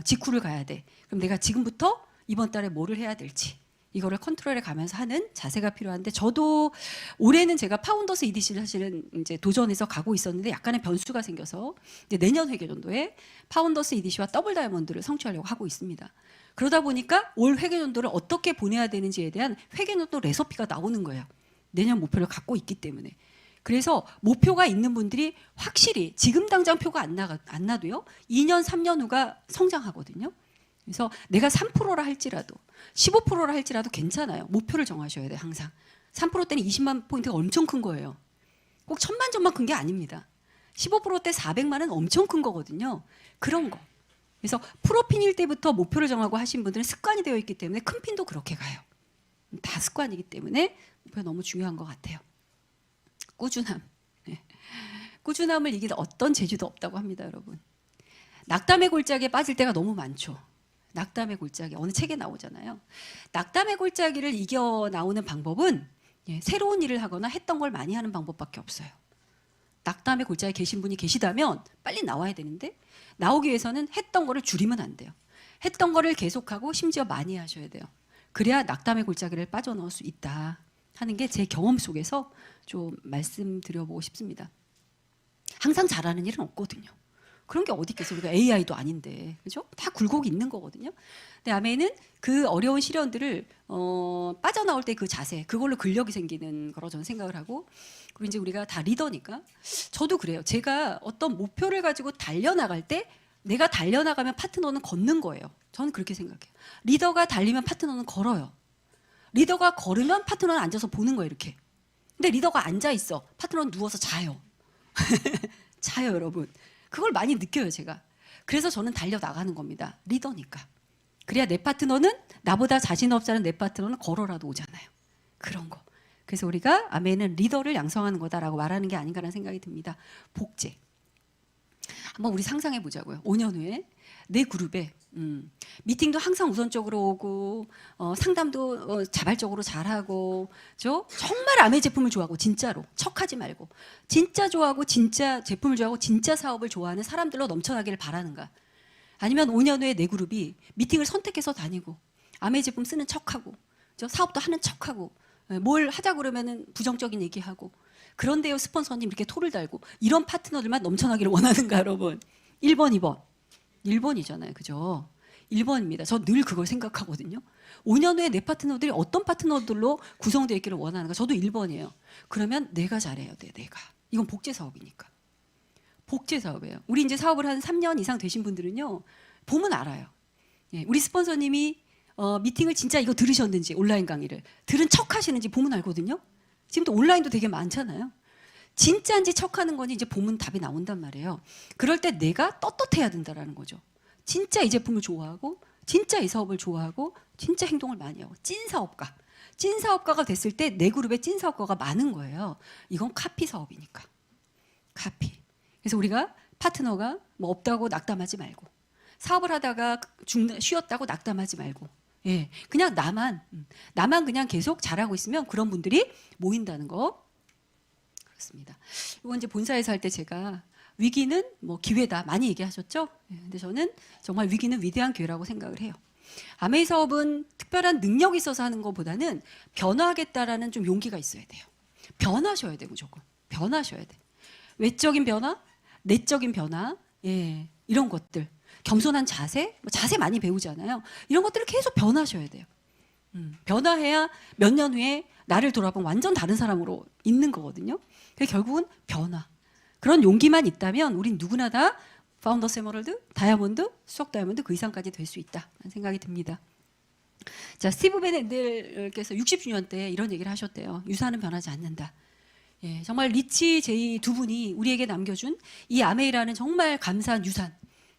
직후를 가야 돼. 그럼 내가 지금부터 이번 달에 뭐를 해야 될지 이거를 컨트롤해 가면서 하는 자세가 필요한데, 저도 올해는 제가 파운더스 EDC를 사실은 이제 도전해서 가고 있었는데 약간의 변수가 생겨서 이제 내년 회계연도에 파운더스 EDC와 더블 다이아몬드를 성취하려고 하고 있습니다. 그러다 보니까 올 회계연도를 어떻게 보내야 되는지에 대한 회계연도 레시피가 나오는 거예요. 내년 목표를 갖고 있기 때문에. 그래서 목표가 있는 분들이 확실히 지금 당장 표가 안 나도요. 2년, 3년 후가 성장하거든요. 그래서 내가 3%라 할지라도 15%라 할지라도 괜찮아요. 목표를 정하셔야 돼요. 항상. 3%대는 20만 포인트가 엄청 큰 거예요. 꼭 1000만 점만 큰 게 아닙니다. 15%대 400만은 엄청 큰 거거든요. 그런 거. 그래서 프로핀일 때부터 목표를 정하고 하신 분들은 습관이 되어 있기 때문에 큰 핀도 그렇게 가요. 다 습관이기 때문에 목표가 너무 중요한 것 같아요. 꾸준함. 네. 꾸준함을 이길 어떤 재주도 없다고 합니다, 여러분. 낙담의 골짜기에 빠질 때가 너무 많죠. 낙담의 골짜기, 어느 책에 나오잖아요. 낙담의 골짜기를 이겨 나오는 방법은 새로운 일을 하거나 했던 걸 많이 하는 방법밖에 없어요. 낙담의 골짜기에 계신 분이 계시다면 빨리 나와야 되는데, 나오기 위해서는 했던 거를 줄이면 안 돼요. 했던 거를 계속하고 심지어 많이 하셔야 돼요. 그래야 낙담의 골짜기를 빠져나올 수 있다 하는 게 제 경험 속에서 좀 말씀드려보고 싶습니다. 항상 잘하는 일은 없거든요. 그런 게 어디 있겠어요. 우리가 AI도 아닌데, 그죠? 다 굴곡이 있는 거거든요. 근데 아메는 그 어려운 시련들을 빠져나올 때 그 자세, 그걸로 근력이 생기는 거라고 저는 생각을 하고, 그리고 이제 우리가 다 리더니까 저도 그래요. 제가 어떤 목표를 가지고 달려나갈 때 내가 달려나가면 파트너는 걷는 거예요. 저는 그렇게 생각해요. 리더가 달리면 파트너는 걸어요. 리더가 걸으면 파트너는 앉아서 보는 거예요, 이렇게. 근데 리더가 앉아 있어. 파트너는 누워서 자요. 자요, 여러분. 그걸 많이 느껴요, 제가. 그래서 저는 달려나가는 겁니다. 리더니까. 그래야 내 파트너는, 나보다 자신 없지 않은 내 파트너는 걸어라도 오잖아요. 그런 거. 그래서 우리가 아멘은 리더를 양성하는 거다라고 말하는 게 아닌가라는 생각이 듭니다. 복제. 한번 우리 상상해 보자고요. 5년 후에 내 그룹에 미팅도 항상 우선적으로 오고, 상담도 자발적으로 잘하고, 정말 아메 제품을 좋아하고, 진짜로 척하지 말고 진짜 좋아하고, 진짜 제품을 좋아하고, 진짜 사업을 좋아하는 사람들로 넘쳐나기를 바라는가? 아니면 5년 후에 내 그룹이 미팅을 선택해서 다니고 아메 제품 쓰는 척하고, 사업도 하는 척하고, 뭘 하자 그러면은 부정적인 얘기하고, 그런데요 스폰서님 이렇게 토를 달고, 이런 파트너들만 넘쳐나기를 원하는가, 여러분? 1번, 2번. 1번이잖아요. 그죠? 1번입니다. 저 늘 그걸 생각하거든요. 5년 후에 내 파트너들이 어떤 파트너들로 구성되어 있기를 원하는가? 저도 1번이에요. 그러면 내가 잘해야 돼, 내가. 이건 복제 사업이니까. 복제 사업이에요. 우리 이제 사업을 한 3년 이상 되신 분들은요, 보면 알아요. 예, 우리 스폰서님이 미팅을 진짜 이거 들으셨는지, 온라인 강의를 들은 척 하시는지 보면 알거든요. 지금도 온라인도 되게 많잖아요. 진짜인지 척하는 건지 이제 보면 답이 나온단 말이에요. 그럴 때 내가 떳떳해야 된다라는 거죠. 진짜 이 제품을 좋아하고, 진짜 이 사업을 좋아하고, 진짜 행동을 많이 하고, 찐 사업가. 찐 사업가가 됐을 때 내 그룹에 찐 사업가가 많은 거예요. 이건 카피 사업이니까. 카피. 그래서 우리가 파트너가 뭐 없다고 낙담하지 말고, 사업을 하다가 쉬었다고 낙담하지 말고, 예, 그냥 나만 그냥 계속 잘하고 있으면 그런 분들이 모인다는 거. 그렇습니다. 이건 이제 본사에서 할 때 제가 위기는 뭐 기회다 많이 얘기하셨죠? 예, 근데 저는 정말 위기는 위대한 기회라고 생각을 해요. 아메이 사업은 특별한 능력이 있어서 하는 것보다는 변화하겠다라는 좀 용기가 있어야 돼요. 변하셔야 돼요, 무조건. 변하셔야 돼. 외적인 변화, 내적인 변화, 예, 이런 것들. 겸손한 자세, 자세 많이 배우잖아요. 이런 것들을 계속 변하셔야 돼요. 변화해야 몇 년 후에 나를 돌아보면 완전 다른 사람으로 있는 거거든요. 그래서 결국은 변화. 그런 용기만 있다면 우린 누구나 다 파운더스 에메랄드, 다이아몬드, 수석 다이아몬드 그 이상까지 될 수 있다는 생각이 듭니다. 자, 스티브 베넨델께서 60주년 때 이런 얘기를 하셨대요. 유산은 변하지 않는다. 예, 정말 리치 제이 두 분이 우리에게 남겨준 이 아메이라는 정말 감사한 유산.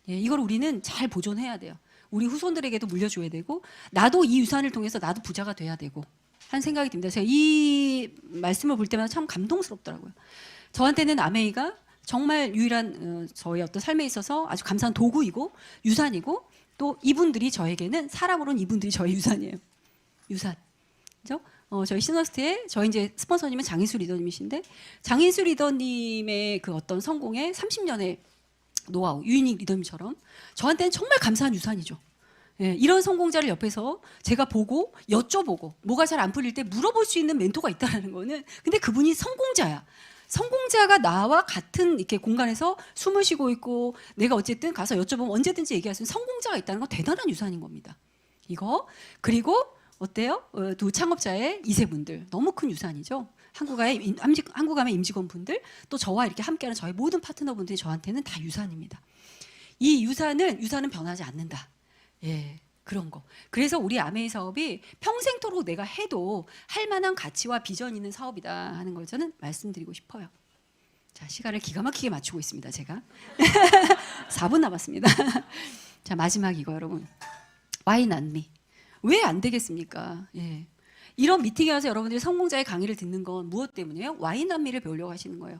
예, 이걸 우리는 잘 보존해야 돼요. 우리 후손들에게도 물려줘야 되고, 나도 이 유산을 통해서 나도 부자가 돼야 되고 한 생각이 듭니다. 제가 이 말씀을 볼 때마다 참 감동스럽더라고요. 저한테는 아메이가 정말 유일한 저의 어떤 삶에 있어서 아주 감사한 도구이고 유산이고, 또 이분들이 저에게는 사람으로는 이분들이 저의 유산이에요. 유산. 그죠? 저희 시너스트에 저희 이제 스폰서님은 장인수 리더님이신데, 장인수 리더님의 그 어떤 성공의 30년의 노하우, 유인익 리더님처럼 저한테는 정말 감사한 유산이죠. 예, 이런 성공자를 옆에서 제가 보고 여쭤보고 뭐가 잘 안 풀릴 때 물어볼 수 있는 멘토가 있다는 거는, 근데 그분이 성공자야. 성공자가 나와 같은 이렇게 공간에서 숨을 쉬고 있고 내가 어쨌든 가서 여쭤보면 언제든지 얘기할 수 있는 성공자가 있다는 건 대단한 유산인 겁니다. 이거. 그리고 어때요? 두 창업자의 2세분들 너무 큰 유산이죠. 한국암의 임직원분들, 또 저와 이렇게 함께하는 저희 모든 파트너분들이 저한테는 다 유산입니다. 이 유산은 변하지 않는다. 예, 그런 거. 그래서 우리 아메이 사업이 평생토록 내가 해도 할 만한 가치와 비전 있는 사업이다 하는 걸 저는 말씀드리고 싶어요. 자, 시간을 기가 막히게 맞추고 있습니다, 제가. 4분 남았습니다. 자, 마지막 이거 여러분. Why not me? 왜 안 되겠습니까? 예. 이런 미팅에 와서 여러분들이 성공자의 강의를 듣는 건 무엇 때문이에요? Why not me를 배우려고 하시는 거예요.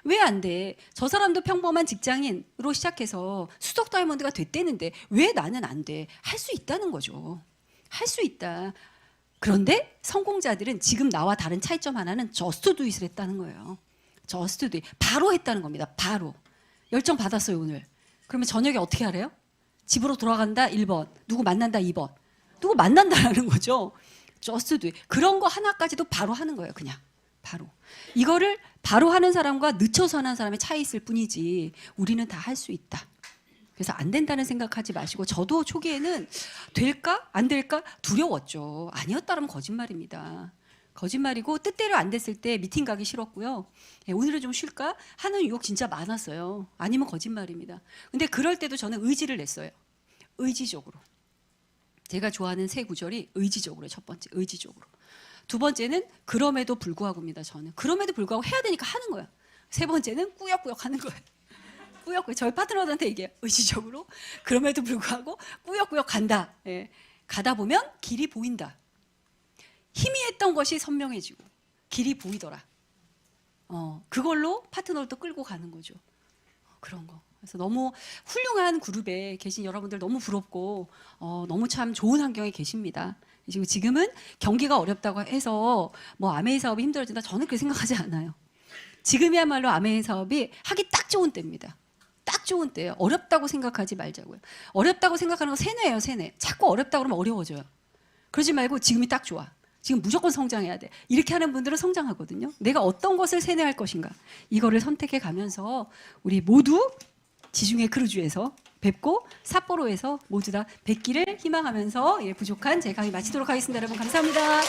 왜 안 돼? 저 사람도 평범한 직장인으로 시작해서 수석 다이아몬드가 됐대는데 왜 나는 안 돼? 할 수 있다는 거죠. 할 수 있다. 그런데 성공자들은 지금 나와 다른 차이점 하나는 just do it을 했다는 거예요. just do it. 바로 했다는 겁니다. 바로. 열정 받았어요, 오늘. 그러면 저녁에 어떻게 하래요? 집으로 돌아간다 1번. 누구 만난다 2번. 누구 만난다라는 거죠. just do it. 그런 거 하나까지도 바로 하는 거예요, 그냥. 바로. 이거를 바로 하는 사람과 늦춰서 하는 사람의 차이 있을 뿐이지 우리는 다 할 수 있다. 그래서 안 된다는 생각하지 마시고, 저도 초기에는 될까? 안 될까? 두려웠죠. 아니었다면 거짓말입니다. 거짓말이고 뜻대로 안 됐을 때 미팅 가기 싫었고요. 예, 오늘은 좀 쉴까? 하는 유혹 진짜 많았어요. 아니면 거짓말입니다. 근데 그럴 때도 저는 의지를 냈어요. 의지적으로. 제가 좋아하는 세 구절이 의지적으로. 첫 번째, 의지적으로. 두 번째는 그럼에도 불구하고입니다. 저는 그럼에도 불구하고 해야 되니까 하는 거야. 세 번째는 꾸역꾸역 하는 거예요. 꾸역꾸역. 저희 파트너들한테 얘기해요. 의지적으로 그럼에도 불구하고 꾸역꾸역 간다. 예. 가다 보면 길이 보인다. 희미했던 것이 선명해지고 길이 보이더라. 그걸로 파트너를 또 끌고 가는 거죠. 그런 거. 그래서 너무 훌륭한 그룹에 계신 여러분들 너무 부럽고 너무 참 좋은 환경에 계십니다. 지금은 경기가 어렵다고 해서 뭐 아메이 사업이 힘들어진다, 저는 그렇게 생각하지 않아요. 지금이야말로 아메이 사업이 하기 딱 좋은 때입니다. 딱 좋은 때예요. 어렵다고 생각하지 말자고요. 어렵다고 생각하는 거 세뇌예요, 세뇌. 자꾸 어렵다 그러면 어려워져요. 그러지 말고 지금이 딱 좋아. 지금 무조건 성장해야 돼. 이렇게 하는 분들은 성장하거든요. 내가 어떤 것을 세뇌할 것인가, 이거를 선택해 가면서 우리 모두 지중해 크루즈에서 뵙고 삿포로에서 모두 다 뵙기를 희망하면서 부족한 제 강의 마치도록 하겠습니다. 여러분 감사합니다.